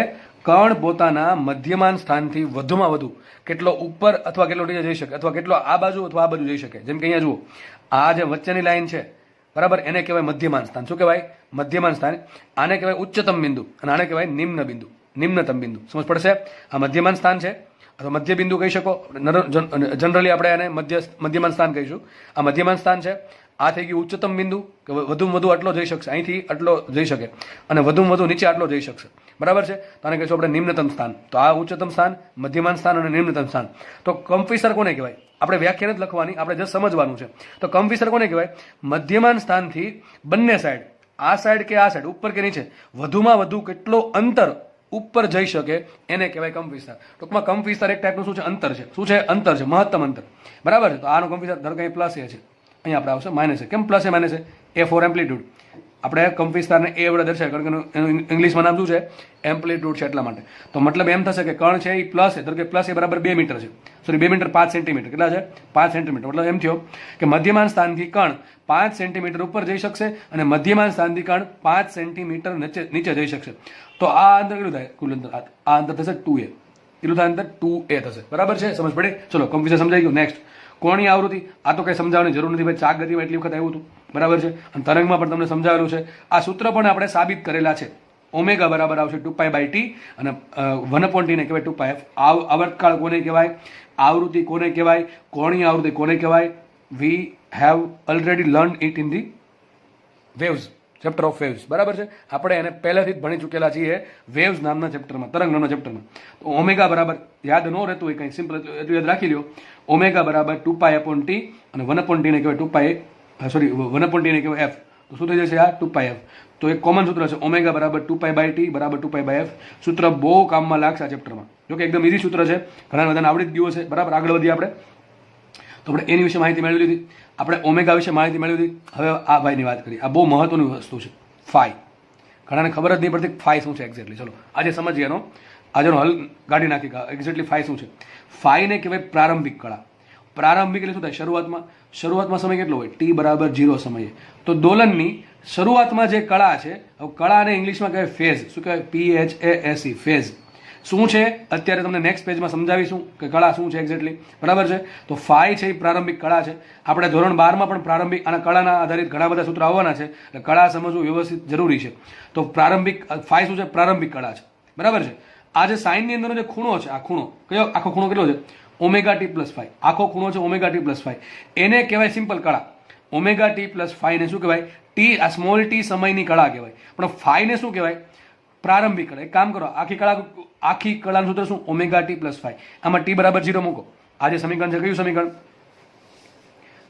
કણ પોતાના મધ્યમાન સ્થાનથી વધુમાં વધુ કેટલો ઉપર અથવા કેટલો નીચે જઈ શકે, અથવા કેટલો આ બાજુ અથવા આ બાજુ જઈ શકે. જેમ કે અહીંયા જુઓ, આ જે વચ્ચેની લાઈન છે બરાબર, એને કહેવાય મધ્યમાન સ્થાન. શું કહેવાય? મધ્યમાન સ્થાન. આને કહેવાય ઉચ્ચતમ બિંદુ અને આને કહેવાય નિમ્ન બિંદુ, નિમ્નતમ બિંદુ. સમજ પડશે? આ મધ્યમાન સ્થાન છે અથવા મધ્ય બિંદુ કહી શકો. જનરલી આપણે આને મધ્યમાન સ્થાન કહીશું. આ મધ્યમાન સ્થાન છે. આ થઈ ગયું ઉચ્ચતમ બિંદુ, કે વધુમાં વધુ આટલો જઈ શકશે, અહીંથી આટલો જઈ શકે, અને વધુમાં વધુ નીચે આટલો જઈ શકશે. બરાબર છે? તો આને કહીશું આપણે નિમ્નતમ સ્થાન. તો આ ઉચ્ચતમ સ્થાન, મધ્યમાન સ્થાન અને નિમ્નતમ સ્થાન. તો કંપવિસ્તાર કોને કહેવાય? આપણે વ્યાખ્યા નથી લખવાની, આપણે જસ્ટ સમજવાનું છે. તો કંપવિસ્તાર કોને કહેવાય? મધ્યમાન સ્થાનથી બંને સાઈડ, આ સાઈડ કે આ સાઈડ, ઉપર કે નીચે, વધુમાં વધુ કેટલો અંતર ઉપર જઈ શકે એને કહેવાય કંપવિસ્તાર. ટૂંકમાં કંપવિસ્તાર એક ટાઈપનું શું છે? અંતર છે. શું છે? અંતર છે, મહત્તમ અંતર. બરાબર છે? તો આનો કંપવિસ્તાર ધારો કે પ્લસ એ છે, અહીંયા આપણે આવશે માઇનસ. કેમ પ્લસ એ માઇનસ? એ ફોર એમ્પ્લિટ્યુડ. આપણે કંપવિસ્તારને એ વડે દર્શાવે, કારણ કે એનું ઇંગ્લિશમાં નામ શું છે? એમ્પ્લિટ્યુડ છે, એટલા માટે. તો મતલબ એમ થશે કે કણ છે એ પ્લસ એ, ધારો કે પ્લસ એ બરાબર 2 મીટર છે, સોરી 2 મીટર 5 સેન્ટીમીટર. કેટલા છે? 5 સેન્ટીમીટર. મતલબ એમ થયો કે મધ્યમાન સ્થાનથી કણ 5 સેન્ટીમીટર ઉપર જઈ શકશે અને મધ્યમાન સ્થાનથી કણ 5 સેન્ટીમીટર નીચે જઈ શકશે. તો આ અંતર કેટલું થાય? કુલ અંતર આ અંતર થશે 2a. કેટલું થાય અંતર? 2a થશે. બરાબર છે? સમજ પડી? ચલો, કંપવિસ્તાર સમજાઈ ગયું. નેક્સ્ટ, કોણીય આવૃત્તિ. આ તો કંઈ સમજાવવાની જરૂર નથી ભાઈ, ચાક ગતિમાં એટલી વખત આવ્યું હતું. બરાબર છે? અને તરંગમાં પણ તમને સમજાવેલું છે. આ સૂત્ર પણ આપણે સાબિત કરેલા છે. ઓમેગા બરાબર આવશે 2π/t અને 1/t ને કહેવાય 2πf. આવર્તકાળ કોને કહેવાય? આવૃત્તિ કોને કહેવાય? કોણીય આવૃત્તિ કોને કહેવાય? We have already learn it in the waves, chapter of waves. બરાબર છે? આપણે એને પહેલાથી જ ભણી ચૂકેલા છીએ વેવ્સ નામના ચેપ્ટરમાં, તરંગ નામના ચેપ્ટરમાં. તો ઓમેગા બરાબર યાદ ન રહેતું હોય કંઈ, સિમ્પલ એટલું યાદ રાખી લ્યો. ઓમેગા બરાબર 2π/t અને 1/t ને કહેવાય 2π, સોરી 1/t ને કહેવાય f. તો શું થઈ જશે? આ 2πf. તો એક કોમન સૂત્ર છે, ઓમેગા બરાબર 2π/t બરાબર 2π/f. સૂત્ર બહુ કામમાં લાગશે આ ચેપ્ટરમાં. જોકે એકદમ ઇઝી સૂત્ર છે, ઘણા બધાને આવડી જ ગયું છે. બરાબર? આગળ વધીએ આપણે. તો આપણે એની વિશે માહિતી મેળવી લીધી, આપણે ઓમેગા વિશે માહિતી મેળવી લીધી. હવે આ ભાઈની વાત કરીએ. આ બહુ મહત્વની વસ્તુ છે, ફાઈ. ઘણાને ખબર જ નહીં પડતી ફાઈ શું છે એક્ઝેક્ટલી. ચલો આજે સમજીએ એનો, આજનો હલ ગાડી નાખી એક્ઝેક્ટલી ફાઈ શું છે. ફાઈને કહેવાય પ્રારંભિક કળા. પ્રારંભિક એટલે શું થાય? શરૂઆતમાં સમય કેટલો હોય? t બરાબર 0 સમયે. તો દોલનની શરૂઆતમાં જે કળા છે, હવે કળાને ઇંગ્લિશમાં કહેવાય ફેઝ. શું કહેવાય? PHASE, phase. શું છે અત્યારે તમને નેક્સ્ટ પેજમાં સમજાવીશું કે કળા શું છે એક્ઝેક્ટલી. બરાબર છે? તો ફાઈ છે એ પ્રારંભિક કળા છે. આપણે ધોરણ 12માં પણ પ્રારંભિક અને કળાના આધારિત ઘણા બધા સૂત્ર આવવાના છે, એટલે કળા સમજવું વ્યવસ્થિત જરૂરી છે. તો પ્રારંભિક ફાઈ શું છે? પ્રારંભિક કળા છે. બરાબર છે? આ જે સાઇનની અંદરનો જે ખૂણો છે, આ ખૂણો કયો? આખો ખૂણો કેટલો છે? ωt+5. આખો ખૂણો છે ωt+5. એને કહેવાય સિમ્પલ કળા. ωt+5 ને શું કહેવાય? ટી, આ સ્મોલ ટી સમયની કળા કહેવાય. પણ ફાઈને શું કહેવાય? પ્રારંભિક કળા. એક કામ કરો, આખી કળાનું સૂત્ર શું? ωt+5. આમાં t બરાબર 0 મૂકો. આ જે સમીકરણ છે, કયું સમીકરણ?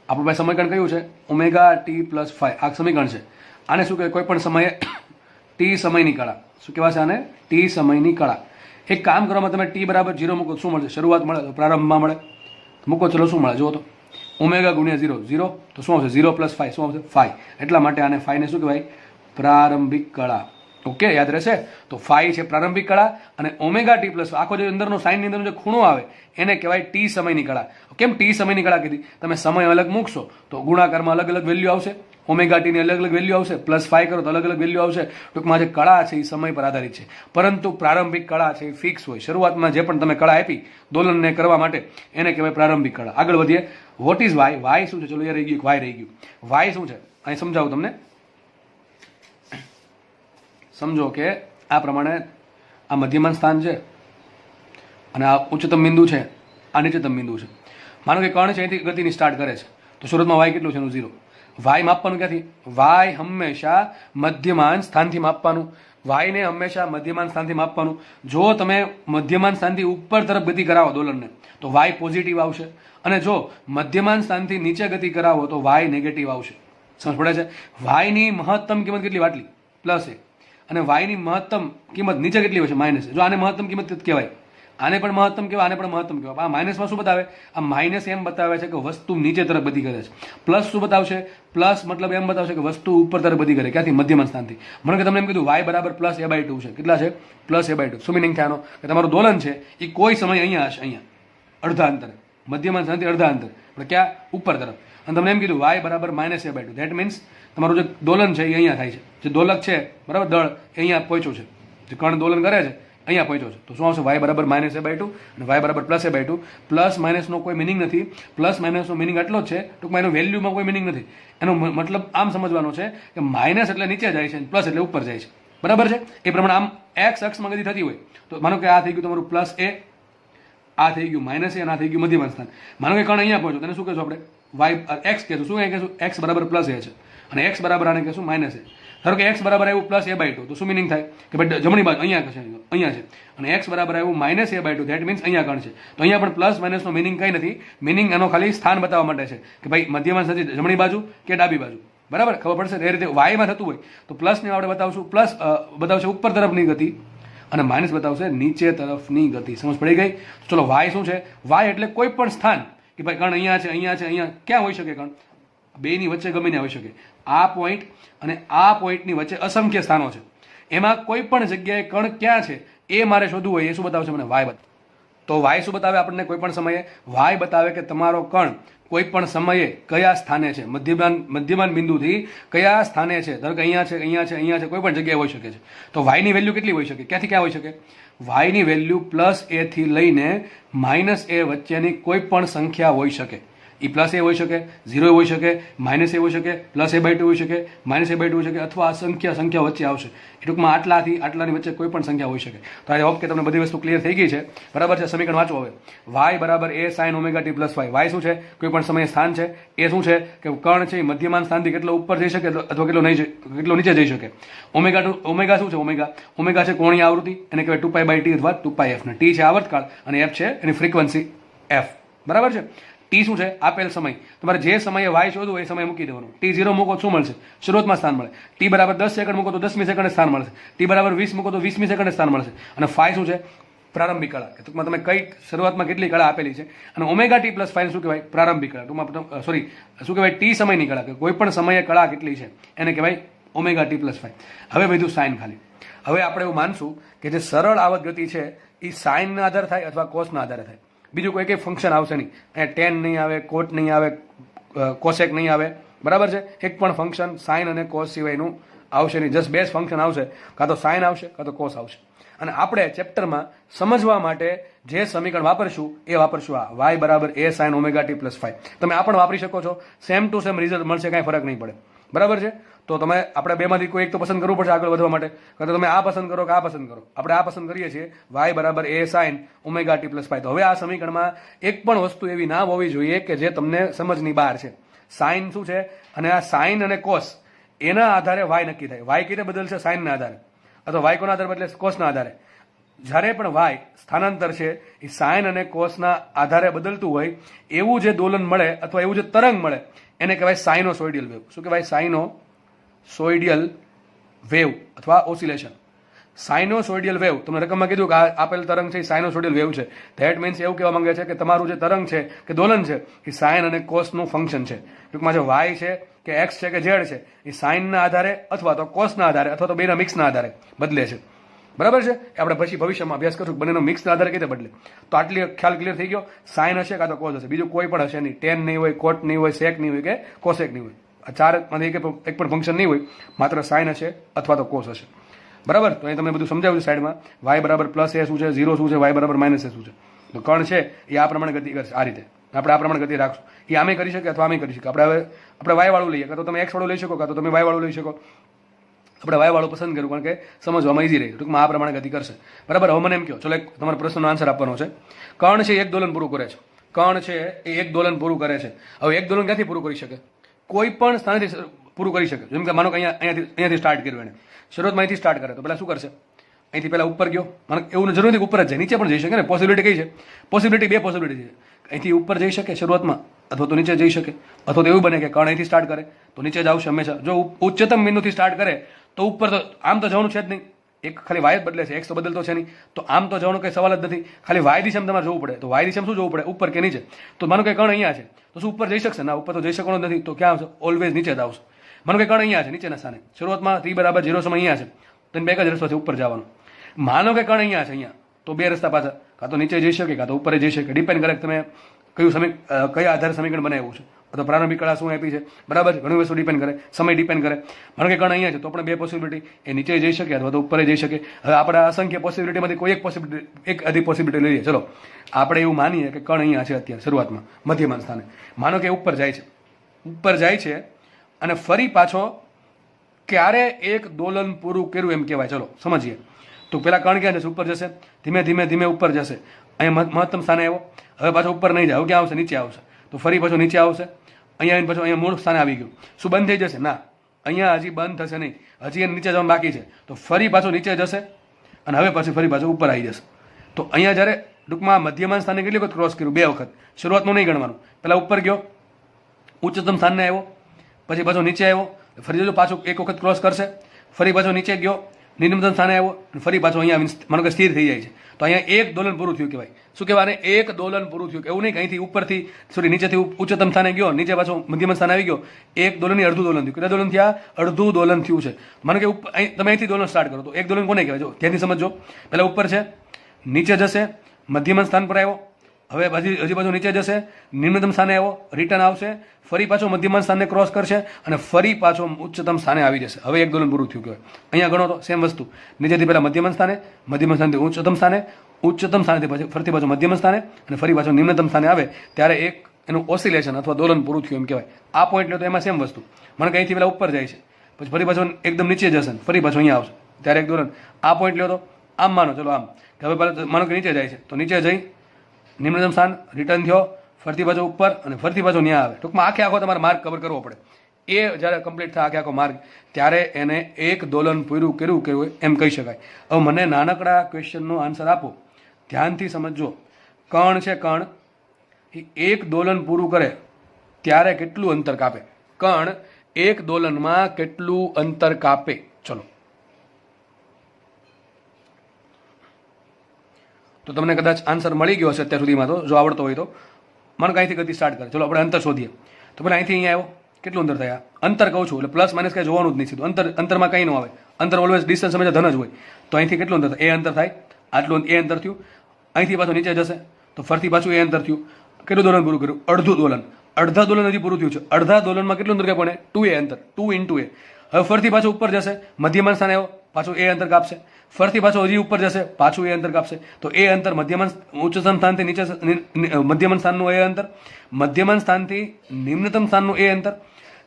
આપણું ભાઈ સમીકરણ કયું છે? ωt+5. આ સમીકરણ છે. આને શું કહેવાય? કોઈ પણ સમયે ટી સમયની કળા. શું કહેવાશે આને? ટી સમયની કળા. એક કામ કરવામાં તમે t બરાબર 0 મૂકો, શું મળશે? શરૂઆત મળે તો પ્રારંભમાં મળે. મૂકો, ચલો શું મળે? જુઓ તો ઓમેગા ગુણ્યા 0 તો શું આવશે? 0+5 શું આવશે? 5. એટલા માટે આને ફાઈને શું કહેવાય? પ્રારંભિક કળા. ઓકે, યાદ રહેશે? તો ફાઈ છે પ્રારંભિક કળા અને ωt+5 આખો જે અંદરનો સાઇનની અંદરનો જે ખૂણો આવે એને કહેવાય ટી સમયની કળા. કેમ ટી સમયની કળા કીધી? તમે સમય અલગ મૂકશો તો ગુણાકારમાં અલગ અલગ વેલ્યુ આવશે. ωt ની અલગ અલગ વેલ્યુ આવશે, +5 કરો તો અલગ અલગ વેલ્યુ આવશે. ટૂંકમાં જે કળા છે એ સમય પર આધારિત છે, પરંતુ પ્રારંભિક કળા છે એ ફિક્સ હોય. શરૂઆતમાં જે પણ તમે કળા આપી દોલનને કરવા માટે એને કહેવાય પ્રારંભિક કળા. આગળ વધીએ. What is why? વાય શું છે? ચલો યાર રહી ગયું, વાય રહી ગયું. વાય શું છે અહીં સમજાવું તમને. સમજો કે આ પ્રમાણે આ મધ્યમાન સ્થાન છે અને આ ઉચ્ચતમ બિંદુ છે, આ નીચતમ બિંદુ છે. માનો કે કણ છે અહીંથી ગતિની સ્ટાર્ટ કરે છે, તો શરૂઆતમાં વાય કેટલું છે? એનું 0. વાય માપવાનું ક્યાંથી? વાય હંમેશા મધ્યમાન સ્થાનથી માપવાનું. વાયને હંમેશા મધ્યમાન સ્થાનથી માપવાનું. જો તમે મધ્યમાન સ્થાનથી ઉપર તરફ ગતિ કરાવો દોલનને તો વાય પોઝિટિવ આવશે, અને જો મધ્યમાન સ્થાનથી નીચે ગતિ કરાવો તો વાય નેગેટિવ આવશે. સમજ પડે છે? વાયની મહત્તમ કિંમત કેટલી? આટલી +1. અને વાયની મહત્તમ કિંમત નીચે કેટલી હોય છે? -. જો આને મહત્તમ કિંમત કહેવાય, આને પણ મહત્તમ કહેવાય, આને પણ મહત્તમ કહેવાય. આ માઇનસમાં શું બતાવે? આ માઇનસ એમ બતાવે છે કે વસ્તુ નીચે તરફ ગતિ કરે છે. પ્લસ શું બતાવશે? પ્લસ મતલબ એમ બતાવશે કે વસ્તુ ઉપર તરફ ગતિ કરે. ક્યાંથી? મધ્યમાન સ્થાનથી. મને કે તમને એમ કીધું y બરાબર +a/2 છે. કેટલા છે? +a/2. શું મિનિંગ થયાનો? કે તમારું દોલન છે એ કોઈ સમય અહીંયા હશે, અહીંયા અડધા અંતરે, મધ્યમાન સ્થાનથી અડધા અંતરે, પણ ક્યાં? ઉપર તરફ. અને તમને એમ કીધું y બરાબર -a/2. ધેટ મીન્સ તમારું જે દોલન છે એ અહીંયા થાય છે. જે દોલક છે બરાબર, દળ એ અહીંયા પહોંચ્યું છે. જે કણ દોલન કરે છે અહીંયા પહોંચ્યો છે તો શું આવશે વાય બરાબર માઇનસ એ બાય ટુ અને વાય બરાબર plus A by two. Plus માઇનસનો કોઈ મિનિંગ નથી. પ્લસ માઇનસનો મિનિંગ એટલો જ છે, ટૂંકમાં એનો વેલ્યુમાં કોઈ મિનિંગ નથી. એનો મતલબ આમ સમજવાનો છે કે માઇનસ એટલે નીચે જાય છે, પ્લસ એટલે ઉપર જાય છે. બરાબર છે? એ પ્રમાણે આમ એક્સ અક્ષમાં ગતિ થતી હોય તો માનો કે આ થઈ ગયું તમારું પ્લસ એ, આ થઈ ગયું માઇનસ એ અને આ થઈ ગયું મધ્યમાન સ્થાન. માનો કે કણ અહીંયા પહોંચ્યો તેને શું કહેશું આપણે? વાય એક્સ કહેશું. શું કહેશું? એક્સ બરાબર પ્લસ એ છે અને એક્સ બરાબર આને કહેશું માઇનસ એ. ધારો કે એક્સ બરાબર આવ્યું પ્લસ એ બાય ટુ તો શું મિનિંગ થાય કે ભાઈ જમણી બાજુ અહીંયા છે, અહીંયા છે, અને એક્સ બરાબર આવ્યું minus A by two, that means અહીંયા કણ છે. તો અહીંયા પણ પ્લસ માઇનસનો મિનિંગ કંઈ નથી. મિનિંગ એનો ખાલી સ્થાન બતાવવા માટે છે કે ભાઈ મધ્યમાં સ્થિતિ જમણી બાજુ કે ડાબી બાજુ. બરાબર? ખબર પડશે. એ રીતે વાયમાં થતું હોય તો પ્લસને આપણે બતાવશું, પ્લસ બતાવશે ઉપર તરફની ગતિ અને માઇનસ બતાવશે નીચે તરફની ગતિ. સમજ પડી ગઈ? ચલો વાય શું છે? વાય એટલે કોઈ પણ સ્થાન કે ભાઈ કણ અહીંયા છે, અહીંયા છે, અહીંયા ક્યાં હોઈ શકે? કણ બેની વચ્ચે ગમે ત્યાં હોઈ શકે. આ પોઈન્ટ અને આ પોઈન્ટની વચ્ચે અસંખ્ય સ્થાનો છે. એમાં કોઈ પણ જગ્યાએ કણ ક્યાં છે એ મારે શોધવું હોય એ શું બતાવશે મને? વાય બતાવે. તો વાય શું બતાવે આપણને? કોઈ પણ સમયે વાય બતાવે કે તમારો કણ કોઈ પણ સમયે કયા સ્થાને છે, મધ્યમાન બિંદુથી કયા સ્થાને છે. ધારો કે અહીંયા છે, અહીંયા છે, અહીંયા છે, કોઈ પણ જગ્યાએ હોઈ શકે છે. તો વાયની વેલ્યુ કેટલી હોઈ શકે? ક્યાંથી ક્યાં હોઈ શકે? વાયની વેલ્યુ પ્લસ એ થી લઈને માઇનસ એ વચ્ચેની કોઈ પણ સંખ્યા હોઈ શકે. એ પ્લસ એ હોઈ શકે, 0 હોઈ શકે, માઇનસ એ હોઈ શકે, પ્લસ એ બાય ટુ હોઈ શકે, માઇનસ એ બાય ટુ હોઈ શકે, અથવા અસંખ્ય સંખ્યા વચ્ચે આવશે. એ ટૂંકમાં આટલાથી આટલાની વચ્ચે કોઈ પણ સંખ્યા હોઈ શકે. તો આઈ હોપ કે તમને બધી વસ્તુ ક્લિયર થઈ ગઈ છે. બરાબર છે? સમીકરણ વાંચો હવે. વાય બરાબર A sine omega T plus Y. Y શું છે? કોઈ પણ સમયે સ્થાન છે. એ શું છે કે કણ છે એ મધ્યમાન સ્થાનથી કેટલો ઉપર જઈ શકે અથવા કેટલો નીચે જઈ શકે. ઓમેગા શું છે? ઓમેગા છે કોણીય આવૃત્તિ, એને કહેવાય 2π બાય ટી અથવા 2πf. ને ટી છે આવર્તકાળ અને એફ છે એની ફ્રીક્વન્સી એફ. બરાબર છે? ટી શું છે? આપેલ સમય. તમારે જે સમયે વાય શોધવું એ સમય મૂકી દેવાનું. ટી 0 મૂકો શું મળશે? શરૂઆતમાં સ્થાન મળે. ટી બરાબર 10 સેકન્ડ મૂકો તો 10મી સેકન્ડે સ્થાન મળશે. ટી બરાબર 20 મૂકો તો 20મી સેકન્ડે સ્થાન મળશે. અને ફાઈ શું છે? પ્રારંભિક કળા. કે ટૂંકમાં તમે કઈ શરૂઆતમાં કેટલી કળા આપેલી છે. અને ઓમેગા ટી પ્લસ ફાઈ શું કહેવાય? પ્રારંભિક કળા. ટૂંકમાં સોરી શું કહેવાય? ટી સમયની કળા. કે કોઈ પણ સમયે કળા કેટલી છે એને કહેવાય ઓમેગા ટી પ્લસ ફાઈ. હવે બધું સાઇન ખાલી. હવે આપણે એવું માનશું કે જે સરળ આવત ગતિ છે એ સાઇનના આધારે થાય અથવા કોસના આધારે થાય. બીજું કોઈ કંઈ ફંક્શન આવશે નહીં. અહીંયા ટેન નહીં આવે, કોટ નહીં આવે, કોસેક નહીં આવે. બરાબર છે? એક પણ ફંક્શન સાઇન અને કોસ સિવાયનું આવશે નહીં. જસ્ટ બે ફંક્શન આવશે, કાં તો સાઇન આવશે કાં તો કોસ આવશે. અને આપણે ચેપ્ટરમાં સમજવા માટે જે સમીકરણ વાપરશું એ વાપરશું આ વાય બરાબર A sine omega T plus phi. તમે આ પણ વાપરી શકો છો. સેમ ટુ સેમ રિઝલ્ટ મળશે, કાંઈ ફરક નહીં પડે. બરાબર છે? તો તમે આપણે બેમાંથી કોઈ એક તો પસંદ કરવું પડશે આગળ વધવા માટે. કાં તો તમે આ પસંદ કરો કે આ પસંદ કરો. આપણે આ પસંદ કરીએ છીએ વાય બરાબર A sine omega T plus phi. તો હવે આ સમીકરણમાં એક પણ વસ્તુ એવી ના હોવી જોઈએ કે જે તમને સમજની બહાર છે. સાઇન શું છે અને આ સાઇન અને કોસ એના આધારે વાય નક્કી થાય. વાય કીને બદલશે? સાઇનના આધારે. અથવા વાય કોના આધારે બદલે? કોસના આધારે. જ્યારે પણ વાય સ્થાનાંતર છે એ સાઇન અને કોસના આધારે બદલતું હોય એવું જે દોલન મળે અથવા એવું જે તરંગ મળે એને કહેવાય સાઇનોસોઇડિયલ વેવ. શું કહેવાય? સાઇનોસોઇડિયલ વેવ અથવા ઓસિલેશન. સાઇનોસોઇડિયલ વેવ તમને રકમમાં કીધું કે આ આપેલ તરંગ છે એ સાઇનોસોઇડિયલ વેવ છે. ધેટ મીન્સ એવું કહેવા માંગે છે કે તમારું જે તરંગ છે કે દોલન છે એ સાઇન અને કોસનું ફંક્શન છે. ટૂંકમાં જે વાય છે કે એક્સ છે કે ઝેડ છે એ સાઇનના આધારે અથવા તો કોસના આધારે અથવા તો બેના મિક્સના આધારે બદલે છે. બરાબર છે? આપણે પછી ભવિષ્યમાં અભ્યાસ કરશું બંનેનો મિક્સના આધારે કઈ રીતે બદલે. તો આટલી ખ્યાલ ક્લિયર થઈ ગયો. સાઇન હશે કાં તો કોસ હશે, બીજું કોઈ પણ હશે નહીં. ટેન નહીં હોય, કોટ નહીં હોય, સેક નહીં હોય કે કોસેક નહીં હોય. આ ચારમાંથી એક પણ ફંક્શન નહીં હોય, માત્ર સાઇન હશે અથવા તો કોસ હશે. બરાબર? તો અહીં તમને બધું સમજાવ્યું સાઈડમાં. વાય બરાબર પ્લસ એ શું છે, 0 શું છે, વાય બરાબર માઇનસ એ શું છે. તો કણ છે એ આ પ્રમાણે ગતિ કરશે. આ રીતે આપણે આ પ્રમાણે ગતિ રાખશું. એ આમે કરી શકે અથવા આમે કરી શકે. આપણે વાય વાળું લઈએ, કાં તો તમે એક્સ વાળું લઈ શકો, કાં તો તમે વાય વાળું લઈ શકો. આપણે વાય વાળું પસંદ કર્યું કારણ કે સમજવામાં ઇઝી રહે. ટૂંકમાં આ પ્રમાણે ગતિ કરશે. બરાબર? હવે મને એમ કહો, ચલો એક તમારા પ્રશ્નનો આન્સર આપવાનો છે. કણ છે એક દોલન પૂરું કરે છે. કણ છે એ એક દોલન પૂરું કરે છે. હવે એક દોલન ક્યાંથી પૂરું કરી શકે? કોઈ પણ સ્થાનેથી પૂરું કરી શકે. જેમ કે માનો કે અહીંયાથી સ્ટાર્ટ કર્યું એને, શરૂઆતમાં અહીંથી સ્ટાર્ટ કરે તો પહેલાં શું કરશે? અહીંથી પહેલાં ઉપર ગયો. મને એવું જરૂર નથી ઉપર જ જાય, નીચે પણ જઈ શકે ને. પોસિબિલિટી કઈ છે? પોસિબિલિટી બે પોસિબિલિટી છે. અહીંથી ઉપર જઈ શકે શરૂઆતમાં અથવા તો નીચે જઈ શકે. અથવા તો એવું બને કે કણ અહીંથી સ્ટાર્ટ કરે તો નીચે જ આવશે હંમેશા. જો ઉચ્ચતમ બિંદુથી સ્ટાર્ટ કરે તો ઉપર તો આમ તો જવાનું છે જ નહીં. એક ખાલી વાય જ બદલે છે, એક્સ તો બદલતો છે નહીં. તો આમ તો જવાનો કંઈ સવાલ જ નથી. ખાલી વાય દિશામાં તમારે જોવું પડે. તો વાય દિશામાં શું જોવું પડે? ઉપર કે નીચે. તો માનો કે કણ અહીંયા છે તો શું ઉપર જઈ શકશે? ના, ઉપર તો જઈ શકવાનો નથી. તો ક્યાં આવશે? ઓલવેઝ નીચે જ આવશે. માનો કે કણ અહીંયા છે નીચેના સ્થાને, શરૂઆતમાં t બરાબર 0 સમય અહીંયા છે તો બે જ રસ્તો છે ઉપર જવાનો. માનો કે કણ અહીંયા છે અહીંયા તો બે રસ્તા પાછા, કાં તો નીચે જઈ શકે કાં તો ઉપર જઈ શકે. ડિપેન્ડ કરે તમે કયા આધારે સમીકરણ બનાવ્યું છે. અથવા પ્રારંભિક કળા શું આપી છે, બરાબર છે. ઘણી વસ્તુ ડિપેન્ડ કરે, સમય ડિપેન્ડ કરે. માનો કે કણ અહીંયા છે તો આપણે બે પોસિબિલિટી, એ નીચે જઈ શકે અથવા તો ઉપર જઈ શકે. હવે આપણે અસંખ્ય પોસિબિલિટીમાંથી કોઈ એક પોસિબિલિટી, એક અધી પોસિબિલિટી લઈએ. ચલો આપણે એવું માનીએ કે કણ અહીંયા છે અત્યારે શરૂઆતમાં મધ્યમાન સ્થાને. માનો કે ઉપર જાય છે અને ફરી પાછો ક્યારે એક દોલન પૂરું કર્યું એમ કહેવાય. ચલો સમજીએ. તો પેલા કણ ક્યાં જશે? ઉપર જશે, ધીમે ધીમે ધીમે ઉપર જશે, અહીંયા મહત્તમ સ્થાને આવ્યો. હવે પાછો ઉપર નહીં જાય, હવે ક્યાં આવશે? નીચે આવશે. તો ફરી પાછો નીચે આવશે, અહીંયા આવીને પાછો અહીંયા મૂળ સ્થાને આવી ગયું. શું બંધ થઈ જશે? ના, અહીંયા હજી બંધ થશે નહીં, હજી એને નીચે જવાનું બાકી છે. તો ફરી પાછો નીચે જશે અને હવે પછી ફરી પાછો ઉપર આવી જશે. તો અહીંયા જ્યારે ટૂંકમાં મધ્યમાન સ્થાને કેટલી વખત ક્રોસ કર્યું? 2 વખત. શરૂઆતનું નહીં ગણવાનું. પહેલા ઉપર ગયો, ઉચ્ચતમ સ્થાનને આવ્યો, પછી પાછો નીચે આવ્યો, ફરી જો પાછો એક વખત ક્રોસ કરશે, ફરી પાછો નીચે ગયો, નિમ્નતમ સ્થાને આવ્યો, ફરી પાછો અહીંયા માનો કે સ્થિર થઈ જાય છે. તો અહીંયા એક દોલન પૂરું થયું કહેવાય. શું કહેવાય? એક દોલન પૂરું થયું. એવું નહીં કે અહીંથી ઉપરથી નીચેથી ઉચ્ચતમ સ્થાને ગયો, નીચે પાછો મધ્યમ સ્થાને આવી ગયો. એક દોલનની અડધું દોલન થયું. કેટલા દોલન થયા? અડધું દોલન થયું છે. માનો કે તમે અહીંથી દોલન સ્ટાર્ટ કરો તો એક દોલન કોને કહેવાય? જો ત્યાંથી સમજો. પહેલા ઉપર છે, નીચે જશે, મધ્યમ સ્થાન પર આવ્યો, હવે હજી પાછું નીચે જશે, નિમ્નતમ સ્થાને આવ્યો, રિટર્ન આવશે, ફરી પાછો મધ્યમાન સ્થાનને ક્રોસ કરશે અને ફરી પાછો ઉચ્ચતમ સ્થાને આવી જશે. હવે એક દોલન પૂરું થયું કહેવાય. અહીંયા ગણો તો સેમ વસ્તુ. નીચેથી પહેલા મધ્યમાન સ્થાને, મધ્યમાન સ્થાનથી ઉચ્ચતમ સ્થાને, ઉચ્ચતમ સ્થાનેથી પછી ફરતી પાછો મધ્યમ સ્થાને અને ફરી પાછો નિમ્નતમ સ્થાને આવે ત્યારે એક એનું ઓસિલેશન અથવા દોલન પૂરું થયું એમ કહેવાય. આ પોઈન્ટ લો તો એમાં સેમ વસ્તુ. મને કે અહીંથી પહેલા ઉપર જાય છે, પછી ફરી પાછો એકદમ નીચે જશે, ફરી પાછો અહીંયા આવશે ત્યારે એક દોલન. આ પોઈન્ટ લો તો આમ માનો, ચલો આમ કે હવે પહેલાં માનો કે નીચે જાય છે તો નીચે જઈ નિમ્નતમ સ્થાન, રિટર્ન થયો, ફરતી પાછો ઉપર અને ફરતી પાછો ન્યા આવે. ટૂંકમાં આખો તમારે માર્ગ કવર કરવો પડે. એ જ્યારે કમ્પ્લીટ થાય આખો માર્ગ ત્યારે એને એક દોલન પૂરું કર્યું એમ કહી શકાય. હવે મને નાનકડા ક્વેશ્ચનનો આન્સર આપો, ધ્યાનથી સમજો. કણ છે, કણ એક દોલન પૂરું કરે ત્યારે કેટલું અંતર કાપે? કણ એક દોલનમાં કેટલું અંતર કાપે? ચલો તો તમને કદાચ આન્સર મળી ગયો હશે અત્યાર સુધીમાં. તો જો આવડતો હોય તો મને અહીંથી ગતિ સ્ટાર્ટ કરે. ચલો આપણે અંતર શોધીએ. તો પહેલાં અહીંથી અહીંયા આવ્યો, કેટલું અંતર થયા? અંતર કહું છું એટલે પ્લસ માઇનસ કંઈ જોવાનું જ નહીં સીધું. અંતરમાં કંઈ ન આવે. અંતર ઓલવેઝ ડિસ્ટન્સ હંમેશા ધન જ હોય. તો અહીંથી કેટલું અંતર થાય? એ અંતર થાય, આટલું એ અંતર થયું. અહીંથી પાછું નીચે જશે તો ફરતી પાછું એ અંતર થયું. કેટલું દોલન પૂરું કર્યું? અડધું દોલન. અડધા દોલન હજી પૂરું થયું છે. અડધા દોલનમાં કેટલું અંતર કાપે? 2a અંતર, 2 into a. હવે ફરતી પાછું ઉપર જશે, મધ્યમાન સ્થાને આવ્યો, પાછું એ અંતર કાપશે. ફરતી પાછું હજી ઉપર જશે, પાછું એ અંતર કાપશે. તો એ અંતર મધ્યમાન ઉચ્ચતમ સ્થાનથી નીચે, મધ્યમાન સ્થાનનું એ અંતર, મધ્યમાન સ્થાનથી નિમ્નતમ સ્થાનનું એ અંતર,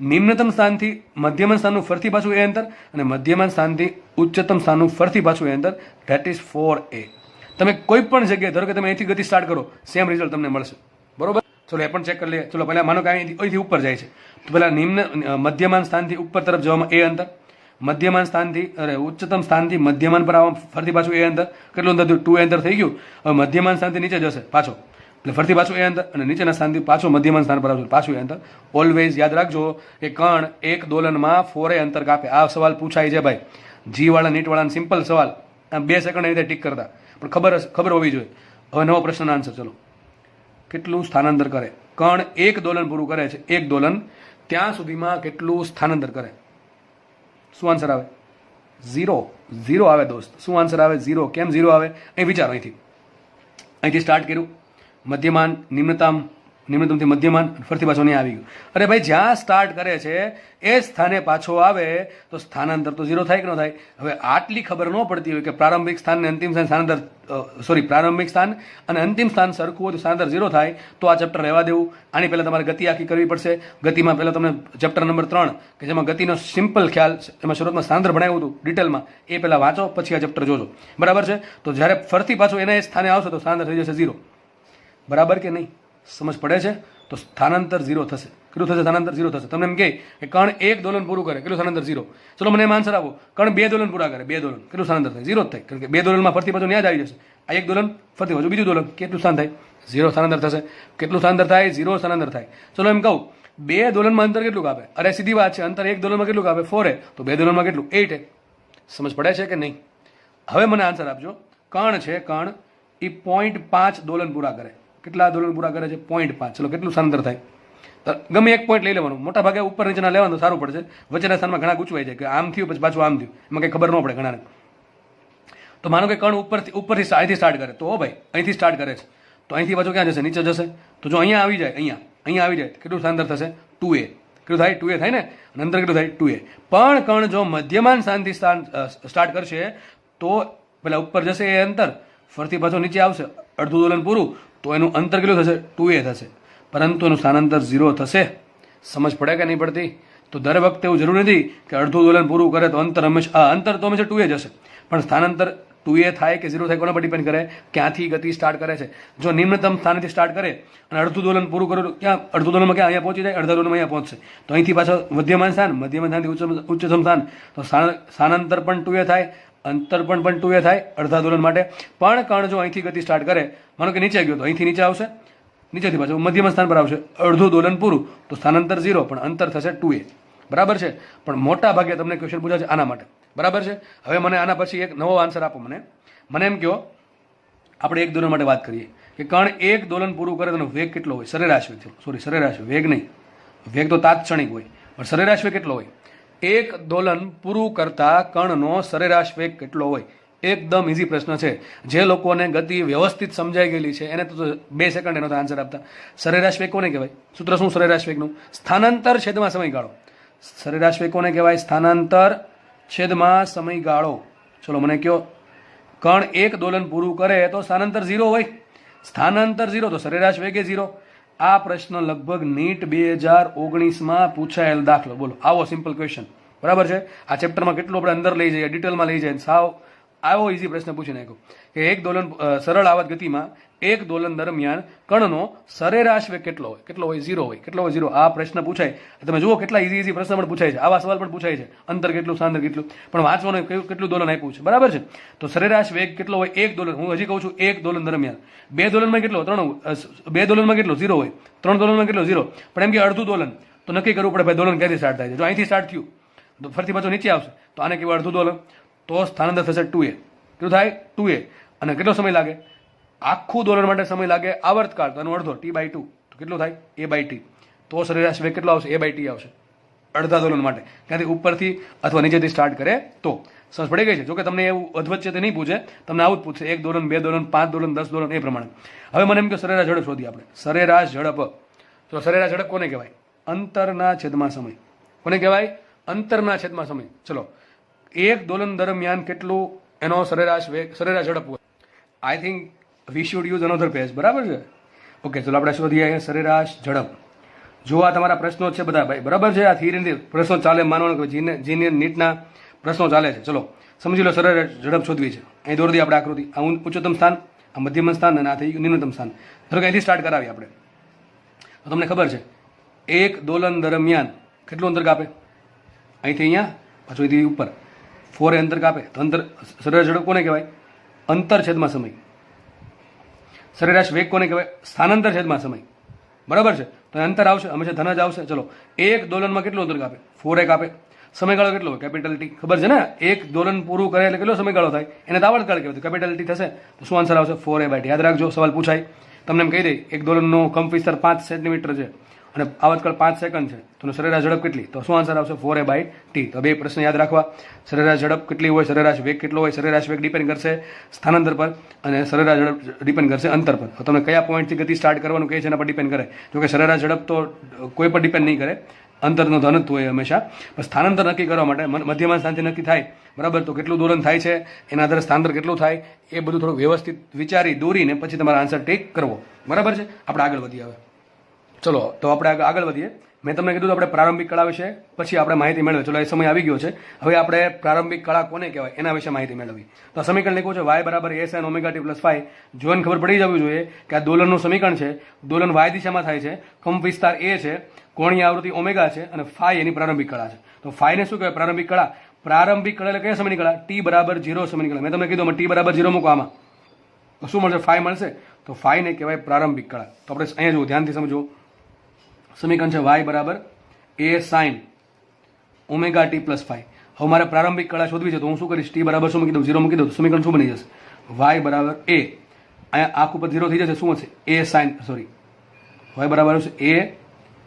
નિમ્નતમ સ્થાનથી મધ્યમાન સ્થાનનું ફરતી પાછું એ અંતર અને મધ્યમાન સ્થાનથી ઉચ્ચતમ સ્થાનનું ફરતી પાછું એ અંતર. That is 4a. તમે કોઈ પણ જગ્યાએ ધારો કે તમે અહીંથી ગતિ સ્ટાર્ટ કરો, સેમ રિઝલ્ટ તમને મળશે. બરોબર? ચલો એ પણ ચેક કરી લઈએ. ચલો પહેલાં માનો કે અહીંથી ઉપર જાય છે તો પહેલાં મધ્યમાન સ્થાનથી ઉપર તરફ જવામાં એ અંતર, મધ્યમાન સ્થાનથી ઉચ્ચતમ સ્થાનથી મધ્યમાન પર આવવા ફરતી પાછું એ અંતર. કેટલું અંતર થયું? 2 અંતર થઈ ગયું. હવે મધ્યમાન સ્થાનથી નીચે જશે પાછો એટલે ફરતી પાછું એ અંતર અને નીચેના સ્થાનથી પાછું મધ્યમાન સ્થાન પર આવશે પાછું એ અંતર. ઓલવેઝ યાદ રાખજો કે કણ એક દોલનમાં 4a અંતર કાપે. આ સવાલ પૂછાય છે ભાઈ, જીવાળા નીટવાળાને સિમ્પલ સવાલ, 2 સેકન્ડ એ રીતે ટીક કરતા, પણ ખબર હોવી જોઈએ. હવે નવો પ્રશ્નનો આન્સર. ચલો કેટલું સ્થાનાંતર કરે? કણ એક દોલન પૂરું કરે છે, એક દોલન, ત્યાં સુધીમાં કેટલું સ્થાનાંતર કરે? શું આન્સર આવે? 0 આવે દોસ્ત. શું આન્સર આવે? 0. કેમ 0 આવે? અહીં વિચારો. અહીંથી સ્ટાર્ટ કર્યું, મધ્યમાન, નિમ્નતમથી મધ્યમાન, ફરતી પાછો નહીં આવી ગયું. અરે ભાઈ, જ્યાં સ્ટાર્ટ કરે છે એ સ્થાને પાછો આવે તો સ્થાનાંતર તો 0 થાય કે ન થાય? હવે આટલી ખબર ન પડતી હોય કે પ્રારંભિક સ્થાન અને અંતિમ સ્થાન પ્રારંભિક સ્થાન અને અંતિમ સ્થાન સરખું હોય તો સ્થાનાંતર 0 થાય, તો આ ચેપ્ટર રહેવા દેવું. આની પહેલાં તમારે ગતિ આખી કરવી પડશે. ગતિમાં પહેલાં તમને ચેપ્ટર નંબર 3 કે જેમાં ગતિનો સિમ્પલ ખ્યાલ, એમાં શરૂઆતમાં સ્થાનાંતર ભણાવ્યું હતું ડિટેલમાં, એ પહેલાં વાંચો, પછી આ ચેપ્ટર જોજો. બરાબર છે? તો જ્યારે ફરતી પાછું એના સ્થાને આવશે તો સ્થાનાંતર થઈ જશે 0. બરાબર કે નહીં? સમજ પડે છે? તો સ્થાનાંતર 0 થશે. કેટલું થશે? સ્થાનાંતર 0 થશે. તમને એમ કહે કે કણ એક દોલન પૂરું કરે, કેટલું સ્થાનાંતર? 0. ચલો મને એમ આન્સર આપો. કણ 2 દોલન પૂરા કરે, 2 દોલન, કેટલું સ્થાનાંતર થાય? 0 જ થાય, કારણ કે 2 દોલનમાં ફરતી પાછું ન્યા જ આવી જશે. આ એક દોલન ફરતી પાછું બીજું દોલન, કેટલું સ્થાન થાય? 0 સ્થાનાંતર થશે. કેટલું સ્થાનાંતર થાય? 0 સ્થાનાંતર થાય. ચલો એમ કહું 2 દોલનમાં અંતર કેટલું કાપે? અરે સીધી વાત છે, અંતર એક દોલનમાં કેટલું કાપે? 4a. તો 2 દોલનમાં કેટલું? 8a. સમજ પડે છે કે નહીં? હવે મને આન્સર આપજો. કણ છે, કણ એ 0.5 દોલન પૂરા કરે. કેટલા દોલન પૂરા કરે છે? 0.5. ચલો કેટલું સ્થાનાંતર થાય? ગમે એક પોઈન્ટ લઈ લેવાનું. મોટા ભાગે ઉપર નીચેના લેવાનું સારું પડશે. વચ્ચેના સ્થાનમાં ઘણા ગૂંચવાઈ જાય કે આમ થયું પછી પાછું આમ થયું, એમાં કંઈ ખબર ન પડે ઘણાને. તો માનો કે કણ ઉપરથી અહીંથી સ્ટાર્ટ કરે, તો ભાઈ અહીંથી સ્ટાર્ટ કરે છે તો અહીંથી પાછું ક્યાં જશે? નીચે જશે. તો જો અહીંયા આવી જાય, અહીંયા અહીંયા આવી જાય કેટલું સ્થાનાંતર થશે 2a, કેટલું થાય 2a થાય ને, અને અંતર કેટલું થાય 2a. પણ કણ જો મધ્યમાન સ્થાનથી સ્ટાર્ટ કરશે તો પેલા ઉપર જશે એ અંતર, ફરતી પાછો નીચે આવશે અડધું દોલન પૂરું, તો એનું અંતર કેટલું થશે 2a થશે, પરંતુ એનું સ્થાનાંતર 0 થશે. સમજ પડે કે નહીં પડતી? તો દર વખતે એવું જરૂર નથી કે અડધું દોલન પૂરું કરે તો અંતર હંમેશા 2a જશે, પણ સ્થાનાંતર 2a થાય કે 0 થાય કોના પર ડિપેન્ડ કરે, ક્યાંથી ગતિ સ્ટાર્ટ કરે છે. જો નિમ્નતમ સ્થાનેથી સ્ટાર્ટ કરે અને અડધું દોલન પૂરું કરે તો ક્યાં અડધું દોલનમાં ક્યાં અહીંયા પહોંચી જાય, અડધા દોલનમાં અહીંયા પહોંચશે. તો અહીંથી પાછળ મધ્યમાન સ્થાનથી ઉચ્ચતમ સ્થાન, તો સ્થાનાંતર પણ 2a થાય, અંતર પણ 2a થાય અડધા દોલન માટે. પણ કણ જો અહીંથી ગતિ સ્ટાર્ટ કરે, માનો કે નીચે ગયો તો અહીંથી નીચે આવશે, નીચેથી પાછું મધ્યમ સ્થાન પર આવશે, અડધું દોલન પૂરું, તો સ્થાનાંતર 0 પણ અંતર થશે 2a. બરાબર છે? પણ મોટા ભાગે તમને ક્વેશ્ચન પૂછાશે આના માટે. બરાબર છે? હવે મને આના પછી એક નવો આન્સર આપો. મને એમ કહો, આપણે એક દોલન માટે વાત કરીએ કે કણ એક દોલન પૂરું કરે તો વેગ કેટલો હોય, સરેરાશ વેગ, સરેરાશ વેગ નહીં, વેગ તો તાત્ક્ષણિક હોય, પણ સરેરાશ વેગ કેટલો હોય? એક દોલન પૂરું કરતા કણનો સરેરાશ વેગ કેટલો હોય? એકદમ ઇઝી પ્રશ્ન છે. જે લોકોને ગતિ વ્યવસ્થિત સમજાઈ ગયેલી છે એને તો 2 સેકન્ડ એનો આન્સર આપતા. સરેરાશ વેગ કોને કહેવાય? સૂત્ર શું સરેરાશ વેગનું? સ્થાનાંતર છેદમાં સમયગાળો. સરેરાશ વેગ કોને કહેવાય? સ્થાનાંતર છેદમાં સમયગાળો. ચલો મને કહો, કણ એક દોલન પૂરું કરે તો સ્થાનાંતર 0 હોય, સ્થાનાંતર 0 તો સરેરાશ વેગે 0. આ પ્રશ્ન લગભગ નીટ 2019માં પૂછાયેલ દાખલો. બોલો, આવો સિમ્પલ ક્વેશ્ચન. બરાબર છે? આ ચેપ્ટરમાં કેટલું આપણે અંદર લઈ જઈએ, ડિટેલમાં લઈ જઈએ, સાવ આવો ઇઝી પ્રશ્ન પૂછી નાખ્યો કે એક દોલન સરળ આવત ગતિમાં એક દોલન દરમિયાન કણનો સરેરાશ વેગ કેટલો હોય? કેટલો હોય? 0 હોય. કેટલો હોય? 0. આ પ્રશ્ન પૂછાય. તમે જુઓ કેટલા ઇઝી પ્રશ્ન પણ પૂછાય છે, આવા સવાલ પણ પૂછાય છે. અંતર કેટલું, સ્થાનાંતર કેટલું, પણ વાંચવાનું કેટલું દોલન આપ્યું છે. બરાબર છે? તો સરેરાશ વેગ કેટલો હોય એક દોલન? હું હજી કહું છું એક દોલન દરમિયાન. 2 દોલનમાં કેટલો? 2 દોલનમાં કેટલો? 0 હોય. 3 દોલનમાં કેટલો? 0. પણ એમ કે અડધું દોલન, તો નક્કી કરવું પડે ભાઈ દોલન ક્યાંથી સ્ટાર્ટ થાય છે. જો અહીંથી સ્ટાર્ટ થયું તો ફરતી પાછું નીચે આવશે, તો આને કહેવાય અડધું દોલન. તો સ્થાનાંતર થશે 2a. કેટલું થાય? 2a. અને કેટલો સમય લાગે? આખું દોલન માટે સમય લાગે આવર્તકાળ, તો એનો અડધો t/2, તો કેટલું થાય? a/t. તો સરેરાશ વેગ કેટલો આવશે? a/t આવશે અડધા દોલન માટે, ક્યાંથી ઉપરથી અથવા નીચેથી સ્ટાર્ટ કરે તો. સમજ પડી ગઈ છે? જોકે તમને એવું અધવચ્ચે તે નહીં પૂછે, તમને આવું જ પૂછશે 1 દોલન, 2 દોલન, 5 દોલન, 10 દોલન, એ પ્રમાણે. હવે મને એમ કે સરેરાશ ઝડપ શોધી આપણે. સરેરાશ ઝડપ. તો સરેરાશ ઝડપ કોને કહેવાય? અંતરના છેદમાં સમય. કોને કહેવાય? અંતરના છેદમાં સમય. ચલો, એક દોલન દરમિયાન કેટલું એનો સરેરાશ વેગ, સરેરાશ ઝડપ હોય? I think we should use another page. બરાબર છે? ઓકે, ચલો આપણે શોધીએ સરેરાશ ઝડપ. જો આ તમારા પ્રશ્નો છે બધા ભાઈ, બરાબર છે? આ થિયરી પ્રશ્નો ચાલે, માનવાનું કે જીનિયર નીટના પ્રશ્નો ચાલે છે. ચલો સમજી લો, સરેરાશ ઝડપ શોધવી છે. અહીં દોરી દઈએ આપણે આકૃતિ. આ ઉચ્ચતમ સ્થાન, આ મધ્યમ સ્થાન, અને આ થઈ નિમ્નતમ સ્થાન. ધારો કે અહીંથી સ્ટાર્ટ કરાવીએ આપણે, તો તમને ખબર છે એક દોલન દરમિયાન કેટલું અંતર કાપે? અહીંથી અહીંયા, પાછું અહીંથી ઉપર 4a અંતર કાપે. તો અંતર સરેરાશ ઝડપ કોને કહેવાય? અંતર છેદમાં સમય. સરેરાશ વેગ કોને કહેવાય? સ્થાનાંતર છેદમાં સમય. બરાબર છે? તો અંતર આવશે હંમેશા ધન જ આવશે. ચલો, એક દોલનમાં કેટલું અંતર કાપે? 4a કાપે. સમયગાળો કેટલો હોય? Capital T. ખબર છે ને? એક દોલન પૂરું કરે એટલે કેટલો સમયગાળો થાય? એને આવર્તકાળ કહેવાય. કેપિટલ ટી થશે, તો શું આન્સર આવશે? 4a/t. યાદ રાખજો, સવાલ પૂછાય તમને એમ કહી દે એક દોલનનો કંપ વિસ્તાર 5 સેન્ટીમીટર છે અને આવર્તકાળ 5 સેકન્ડ છે, તો સરેરાશ ઝડપ કેટલી? તો શું આન્સર આવશે? 4a/t. તો 2 પ્રશ્ન યાદ રાખવા. સરેરાશ ઝડપ કેટલી હોય, સરેરાશ વેગ કેટલો હોય? સરેરાશ વેગ ડિપેન્ડ કરશે સ્થાનાંતર પર, અને સરેરાશ ઝડપ ડિપેન્ડ કરશે અંતર પર. તો તમે કયા પોઈન્ટથી ગતિ સ્ટાર્ટ કરવાનું કહે છે એના પર ડિપેન્ડ કરે. જોકે સરેરાશ ઝડપ તો કોઈ પર ડિપેન્ડ નહીં કરે, અંતરનો ધનત્વ હોય હંમેશા. પણ સ્થાનાંતર નક્કી કરવા માટે મધ્યમાં સ્થાનથી નક્કી થાય. બરાબર? તો કેટલું દોલન થાય છે એના આધારે સ્થાનાંતર કેટલું થાય એ બધું થોડું વ્યવસ્થિત વિચારી દોરીને પછી તમારા આન્સર ટેક કરવો. બરાબર છે? આપણે આગળ વધીએ હવે. ચલો, તો આપણે આગળ વધીએ. મેં તમને કીધું આપણે પ્રારંભિક કળા વિશે પછી આપણે માહિતી મેળવીએ. ચલો, એ સમય આવી ગયો છે. હવે આપણે પ્રારંભિક કળા કોને કહેવાય એના વિશે માહિતી મેળવી. તો આ સમીકરણ લખ્યું છે y = a sin ωt+ϕ. જોઈને ખબર પડી જવી જોઈએ કે આ દોલનનું સમીકરણ છે. દોલન y દિશામાં થાય છે, કંપ વિસ્તાર a છે, કોણીય આવૃત્તિ ઓમેગા છે, અને ફાઈ એની પ્રારંભિક કળા છે. તો ફાઈને શું કહેવાય? પ્રારંભિક કળા. પ્રારંભિક કળા એટલે કયા સમયની કળા? t = 0 સમયની કળા. મેં તમને કીધું t = 0 મૂકો આમાં, તો શું મળશે? ફાઈ મળશે. તો ફાઈને કહેવાય પ્રારંભિક કળા. તો આપણે અહીંયા જુઓ, ધ્યાનથી સમજો. સમીકરણ છે y = a sin ωt+ϕ. હવે મારે પ્રારંભિક કળા શોધવી છે, તો હું શું કરીશ? t બરાબર શું મૂકી દઉં? 0 મૂકી દઉં. સમીકરણ શું બની જશે? y = a. અહીંયા આખું પર 0 થઈ જશે. શું હશે? a sin, સોરી, y બરાબર છે a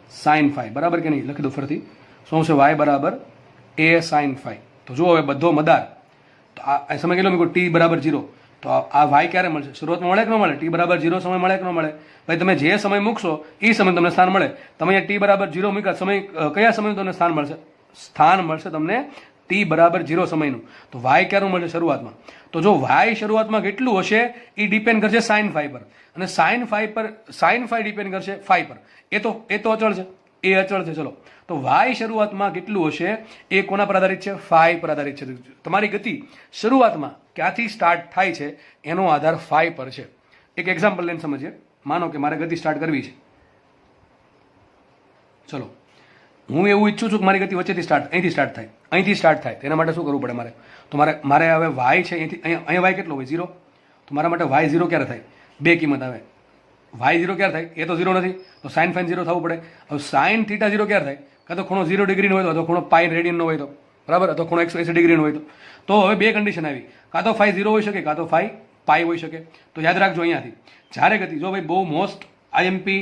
sin ϕ. બરાબર કે નહીં? લખી દઉં ફરીથી. શું છે? y = a sin ϕ. તો જુઓ હવે બધો મદાર. તો આ સમય કેટલો મૂકો? t = 0. તો આ વાય ક્યારે મળશે? શરૂઆતમાં મળે કે ન મળે? ટી બરાબર 0 સમય મળે કે ન મળે? ભાઈ તમે જે સમય મૂકશો એ સમય તમને સ્થાન મળે. તમે અહીંયા ટી બરાબર 0 મૂક્યા, સમય કયા સમયનું તમને સ્થાન મળશે? સ્થાન મળશે તમને ટી બરાબર 0 સમયનું. તો વાય ક્યારનું મળશે? શરૂઆતમાં. તો જો વાય શરૂઆતમાં કેટલું હશે એ ડિપેન્ડ કરશે સાઇન ફાઈ પર, અને સાઇન ફાઈ ડિપેન્ડ કરશે ફાઈ પર. એ તો અચળ છે, એ અચળ છે. ચલો, તો વાય શરૂઆતમાં કેટલું હશે એ કોના પર આધારિત છે? ફાઈ પર આધારિત છે. તમારી ગતિ શરૂઆતમાં ક્યાંથી સ્ટાર્ટ થાય છે એનો આધાર ફાઈ પર છે. એક એક્ઝામ્પલ લઈને સમજીએ. માનો કે મારે ગતિ સ્ટાર્ટ કરવી છે. ચલો, હું એવું ઈચ્છું છું કે મારી ગતિ વચ્ચેથી અહીંથી સ્ટાર્ટ થાય. તેના માટે શું કરવું પડે મારે? તો મારે હવે વાય છે અહીંથી અહીંયા વાય કેટલો હોય? 0. તો મારા માટે વાય 0 ક્યારે થાય? બે કિંમત આવે. વાય 0 ક્યારે થાય? એ તો 0 નથી, તો સાઇન ફાઇન 0 થવું પડે. હવે સાઇન થીટા 0 ક્યારે થાય? કાં તો ખૂણો 0 ડિગ્રીનો હોય તો, અથવા ખૂણો પાઈ રેડિયનનો હોય તો, બરાબર, અથવા ખૂણો 180 ડિગ્રીનો હોય તો હવે બે કન્ડિશન આવી. કાં તો ફાઈ 0 હોઈ શકે, કાં તો ફાઈ પાઈ હોઈ શકે. તો યાદ રાખજો અહીંયાથી જ્યારે ગતિ, જો ભાઈ બહુ મોસ્ટ આઈએમપી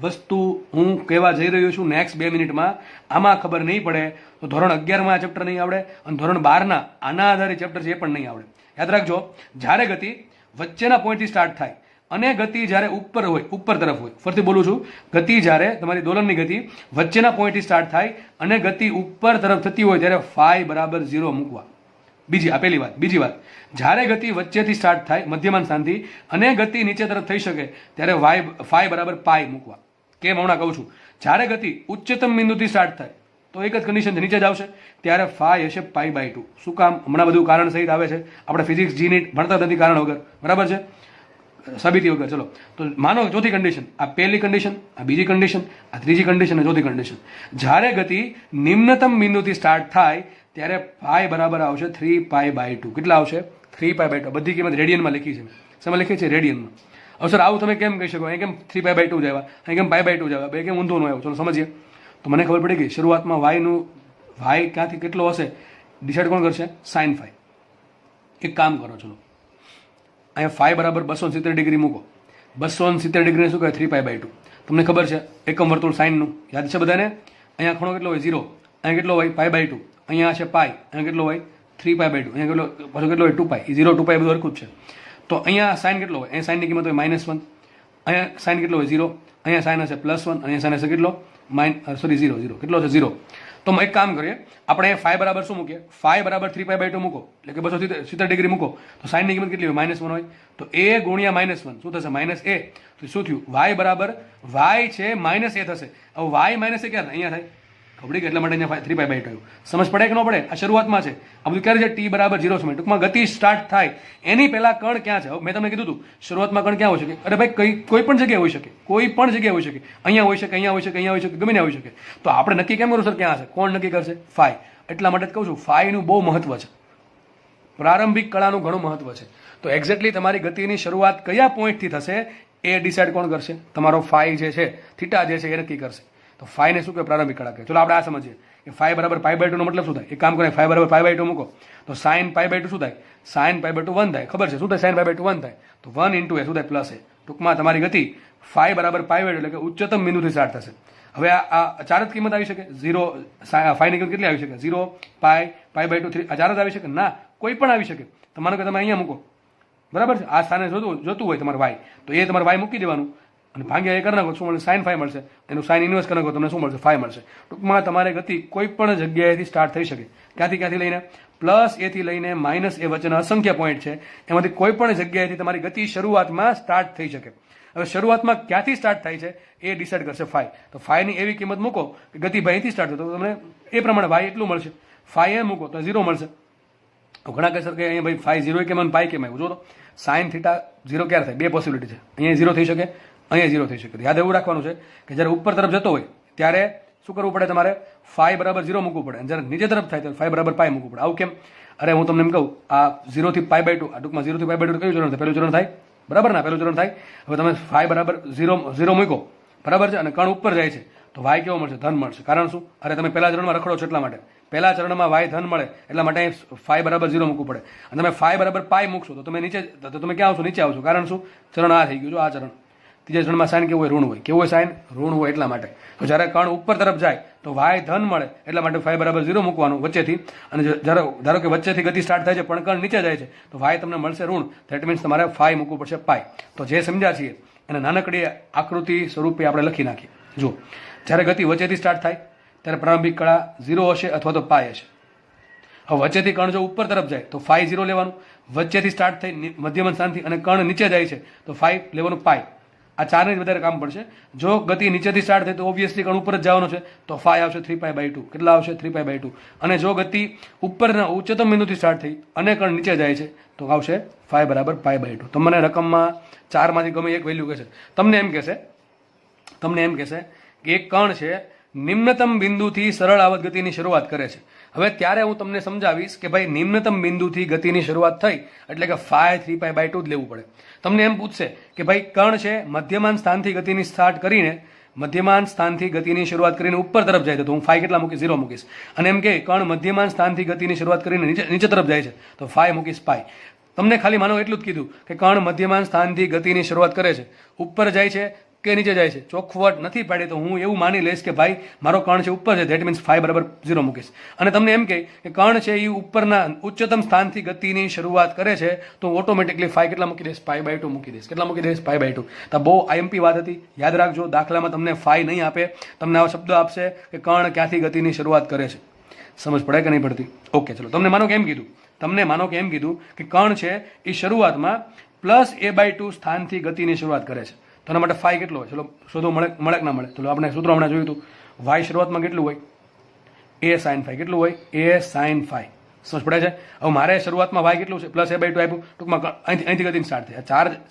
વસ્તુ હું કહેવા જઈ રહ્યો છું નેક્સ્ટ 2 મિનિટમાં, આમાં ખબર નહીં પડે તો ધોરણ 11માં આ ચેપ્ટર નહીં આવડે, અને ધોરણ 12ના આના આધારે ચેપ્ટર છે એ પણ નહીં આવડે. યાદ રાખજો, જ્યારે ગતિ વચ્ચેના પોઈન્ટથી સ્ટાર્ટ થાય અને ગતિ જ્યારે ઉપર તરફ હોય, ફરીથી બોલું છું, ગતિ જ્યારે તમારી દોલનની ગતિ વચ્ચેના પોઈન્ટથી સ્ટાર્ટ થાય અને ગતિ ઉપર તરફ થતી હોય ત્યારે ફાઈ બરાબર 0 મૂકવા. પહેલી વાત. બીજી વાત, જ્યારે ગતિ વચ્ચેથી સ્ટાર્ટ થાય મધ્યમાન સ્થાનથી અને ગતિ નીચે તરફ થઈ શકે ત્યારે ફાઈ બરાબર પાઈ મૂકવા. કેમ હમણાં કહું છું, જ્યારે ગતિ ઉચ્ચતમ બિંદુથી સ્ટાર્ટ થાય તો એક જ કન્ડિશન છે, નીચે જ આવશે ત્યારે ફાઈ હશે પાઈ બાય 2. શું કામ? હમણાં બધું કારણ સહિત આવે છે, આપણે ફિઝિક્સ જીનીટ ભણતા નથી કારણ વગર, બરાબર છે, સાબિતી વગર. ચલો, તો માનો ચોથી કન્ડિશન, આ પહેલી કન્ડિશન, આ બીજી કન્ડિશન, આ ત્રીજી કન્ડિશન અને ચોથી કન્ડિશન. જ્યારે ગતિ નિમ્નતમ બિંદુથી સ્ટાર્ટ થાય ત્યારે ફાઈ બરાબર આવશે 3 પાઈ બાય 2. કેટલા આવશે? 3 પાઈ બાય 2. બધી કિંમત રેડિયનમાં લખી છે. શેમાં લખી છે? રેડિયનમાં. હવે સર આવું તમે કેમ કહી શકો? અહીં કેમ 3 પાઈ બાય 2 જ આવ્યા, અહીં કેમ પાઈ બાય 2 જ આવ્યા, બે કેમ ઊંધો નો આવ્યો? ચલો સમજીએ. તો મને ખબર પડી ગઈ શરૂઆતમાં વાય ક્યાંથી કેટલો હશે ડિસાઇડ કોણ કરશે? Sine phi. એક કામ કરો, ચલો અહીંયા ફાઈ બરાબર 270 ડિગ્રી મૂકો. 270 ડિગ્રીને શું કહે? 3 પાઈ બાય 2. તમને ખબર છે એકમ વર્તુળ સાઇનનું, યાદ છે બધાને? અહીંયા ખૂણો કેટલો હોય? 0. અહીંયા કેટલો હોય? Pi by 2. અહીંયા છે પાઈ, અહીંયા કેટલો હોય? 3 પાઈ બાય 2. અહીંયા પાછો કેટલો હોય? 2 પાઈ. 0 2 પાઈ બધું હરખું જ છે. તો અહીંયા સાઇન કેટલો હોય? અહીંયા સાઇનની કિંમત હોય -1. અહીંયા સાઇન કેટલો હોય? 0. અહીંયા સાઇન હશે +1. અહીંયા સાઇન હશે કેટલો? 0. કેટલો છે? 0. તો એક કામ કરીએ, આપણે ફાઈ બરાબર શું મૂકીએ? ફાઈ બરાબર 3 પાઈ બાય 2 મૂકો, એટલે કે 270 ડિગ્રી મૂકો. તો સાઇનની કિંમત કેટલી હોય? -1 હોય. તો a ગુણ્યા -1 શું થશે? -a. તો શું થયું? વાય બરાબર વાય છે -a થશે. હવે વાય -a ક્યારે? અહીંયા થાય. ખબર કે એટલા માટે અહીંયા 3 પાઈ બાય 2 આવ્યું. સમજ પડે કે ન પડે? આ શરૂઆતમાં છે. આ બધું ક્યારે છે? ટી બરાબર 0 સમય. ટૂંકમાં ગતિ સ્ટાર્ટ થાય એની પહેલા કણ ક્યાં છે? મેં તમને કીધું હતું શરૂઆતમાં કણ ક્યાં હોઈ શકે? અરે ભાઈ કોઈ પણ જગ્યાએ હોઈ શકે, કોઈ પણ જગ્યાએ હોઈ શકે. અહીંયા હોઈ શકે, અહીંયા હોઈ શકે, અહીંયા હોઈ શકે, ગમે ત્યાં હોઈ શકે. તો આપણે નક્કી કેમ કરું સર ક્યાં હશે? કોણ નક્કી કરશે? ફાઈ. એટલા માટે જ કહું છું ફાઈનું બહુ મહત્વ છે, પ્રારંભિક કળાનું ઘણું મહત્વ છે. તો એક્ઝેક્ટલી તમારી ગતિની શરૂઆત કયા પોઈન્ટથી થશે એ ડિસાઇડ કોણ કરશે? તમારો ફાઈ જે છે, થીટા જે છે એ નક્કી કરશે. તો ફાઈને શું કહે? પ્રારંભિક કળા કહે. ચલો આપણે આ સમજીએ કે ફાઈ બરાબર પાઈ બાય 2 નો મતલબ શું થાય? એક કામ કરે, ફાઈ બરાબર પાઈ બાય 2 મૂકો તો સાઇન પાઈ બાય 2 શું થાય? સાઇન પાઈ બાય 2 1 થાય. ખબર છે શું થાય? સાઇન પાઈ બાય 2 1 થાય. તો 1 × a શું થાય? +a. ટૂંકમાં તમારી ગતિ ફાઈ બરાબર પાઈ બાય 2 એટલે કે ઉચ્ચતમ બિંદુથી સ્ટાર્ટ થશે. હવે આ ચાર જ કિંમત આવી શકે? 0 ફાઈની કિંમત કેટલી આવી શકે? 0 પાઈ પાઈ બાય 2 3. આ ચાર જ આવી શકે? ના, કોઈ પણ આવી શકે. તો માનો કે તમે અહીંયા મૂકો, બરાબર છે, આ સ્થાને જોતું હોય તમારે વાય, તો એ તમારે વાય મૂકી દેવાનું અને ભાગ્યા એ કરી નાખો, શું મળે? સાઇન ફાઈ મળશે. એનું સાઇન ઇન્વર્સ કરી નાખો, તમને શું મળશે? ફાઈ મળશે. ટૂંકમાં તમારે ગતિ કોઈ પણ જગ્યાએથી સ્ટાર્ટ થઈ શકે. ક્યાંથી લઈને? +a થી લઈને -a વચ્ચેના અસંખ્ય પોઈન્ટ છે, એમાંથી કોઈ પણ જગ્યાએથી તમારી ગતિ શરૂઆતમાં સ્ટાર્ટ થઈ શકે. હવે શરૂઆતમાં ક્યાંથી સ્ટાર્ટ થાય છે એ ડિસાઇડ કરશે ફાઈ. તો ફાઈની એવી કિંમત મૂકો કે ગતિ ભાઈથી સ્ટાર્ટ થતો, તો તમને એ પ્રમાણે વાય એટલું મળશે. ફાઈ એમ મૂકો તો 0 મળશે. ઘણા કહેશે કે અહીંયા ભાઈ ફાઈ 0 કેમ અને પાઈ કેમ આવ્યું? જો તો સાઇન થીટા 0 ક્યારે થાય? બે પોસિબિલિટી છે. અહીંયા 0 થઈ શકે, અહીંયા 0 થઈ શકે. યાદ એવું રાખવાનું છે કે જ્યારે ઉપર તરફ જતો હોય ત્યારે શું કરવું પડે? તમારે ફાઈ બરાબર 0 મૂકવું પડે, અને જ્યારે નીચે તરફ થાય ત્યારે ફાઈ બરાબર પાઈ મૂકવું પડે. આવું કેમ? અરે હું તમને એમ કહું, આ 0 થી પાઈ બાય 2, આ ટૂંકમાં 0 થી પાઈ બાય 2 કયું ચરણ થાય? પહેલું ચરણ થાય, બરાબર ના? પહેલું ચરણ થાય. હવે તમે ફાઈ બરાબર 0 મૂકો, બરાબર છે, અને કણ ઉપર જાય છે તો વાય કેવો મળશે? ધન મળશે. કારણ શું? અરે તમે પહેલા ચરણમાં રખડો છો એટલા માટે. પહેલા ચરણમાં વાય ધન મળે એટલા માટે ફાઈ બરાબર 0 મૂકવું પડે. અને તમે ફાઈ બરાબર પાઈ મૂકશો તો તમે ક્યાં આવશો? નીચે આવશો. કારણ શું? ચરણ આ થઈ ગયું. જો આ ચરણ ત્રીજા ચરણમાં સાઇન કેવું હોય? ઋણ હોય. કેવું હોય સાઇન? ઋણ હોય. એટલા માટે તો જ્યારે કણ ઉપર તરફ જાય તો વાય ધન મળે, એટલા માટે ફાઈ બરાબર 0 મૂકવાનું વચ્ચેથી. અને ધારો કે વચ્ચેથી ગતિ સ્ટાર્ટ થાય છે પણ કણ નીચે જાય છે તો વાય તમને મળશે ઋણ. ધેટ મીન્સ તમારે ફાઈ મૂકવું પડશે પાય. તો જે સમજ્યા છીએ એને નાનકડી આકૃતિ સ્વરૂપે આપણે લખી નાખીએ. જો જ્યારે ગતિ વચ્ચેથી સ્ટાર્ટ થાય ત્યારે પ્રારંભિક કળા 0 હશે અથવા તો પાય હશે. હવે વચ્ચેથી કણ જો ઉપર તરફ જાય તો ફાઈ 0 લેવાનું, વચ્ચેથી સ્ટાર્ટ થઈ મધ્યમન સ્થાનથી અને કણ નીચે જાય છે તો ફાઈ લેવાનું પાય. આ ચારને જ વધારે કામ પડશે. જો ગતિ નીચેથી સ્ટાર્ટ થાય તો ઓબ્વિયસલી કણ ઉપર જ જવાનો છે તો ફાઈ આવશે 3π/2. કેટલા આવશે? 3π/2. અને જો ગતિ ઉપરના ઉચ્ચતમ બિંદુથી સ્ટાર્ટ થઈ અને કણ નીચે જાય છે તો આવશે ફાઈ બરાબર π/2. તમને રકમમાં 4માંથી ગમે એક વેલ્યુ કહેશે. તમને એમ કહેશે કે એક કણ છે નિમ્નતમ બિંદુથી સરળ આવત ગતિની શરૂઆત કરે છે. હવે ત્યારે હું તમને સમજાવીશ કે ભાઈ નિમ્નતમ બિંદુથી ગતિની શરૂઆત થઈ એટલે કે ફાઈ 3π/2 જ લેવું પડે. તમને એમ પૂછશે કે ભાઈ કણ છે મધ્યમાન સ્થાનથી ગતિની સ્ટાર્ટ કરીને મધ્યમાન સ્થાનથી ગતિની શરૂઆત કરીને ઉપર તરફ જાય તો હું ફાઈ કેટલા મૂકીશ? 0 મૂકીશ. અને એમ કે કણ મધ્યમાન સ્થાનથી ગતિની શરૂઆત કરીને નીચે તરફ જાય છે તો ફાઈ મૂકીશ પાઈ. તમને ખાલી માનો એટલું જ કીધું કે કણ મધ્યમાન સ્થાનથી ગતિની શરૂઆત કરે છે, ઉપર જાય છે કે નીચે જાય છે. ચોખવટ નથી પાડી તો હું એવું માની લઈશ કે ભાઈ મારો કણ છે ઉપર છે, ધેટ મીન્સ ફાઈ બરાબર 0 મૂકીશ. અને તમને એમ કહે કે કણ છે એ ઉપરના ઉચ્ચતમ સ્થાનથી ગતિની શરૂઆત કરે છે તો ઓટોમેટિકલી ફાઈ કેટલા મૂકી દઈશ? π/2 મૂકી દઈશ. કેટલા મૂકી દઈશ? π/2. તો બહુ આઈએમપી વાત હતી, યાદ રાખજો. દાખલામાં તમને ફાઈ નહીં આપે, તમને આવો શબ્દ આપશે કે કણ ક્યાંથી ગતિની શરૂઆત કરે છે. સમજ પડે કે નહીં પડતી? ઓકે, ચલો. તમને માનો કે એમ કીધું કે કણ છે એ શરૂઆતમાં +a/2 સ્થાનથી ગતિની શરૂઆત કરે છે. તો એના માટે ફાઈ કેટલો હોય? ચલો શોધો. મળે કે ના મળે? ચલો આપણે સૂત્ર હમણાં જોયું હતું. વાય શરૂઆતમાં કેટલું હોય? a sin phi. કેટલું હોય? a sin phi. સમજ પડે છે? હવે મારે શરૂઆતમાં વાય કેટલું છે? +a/2 આપ્યું. ટૂંકમાં અહીંથી ગતિની સ્ટાર્ટ થઈ.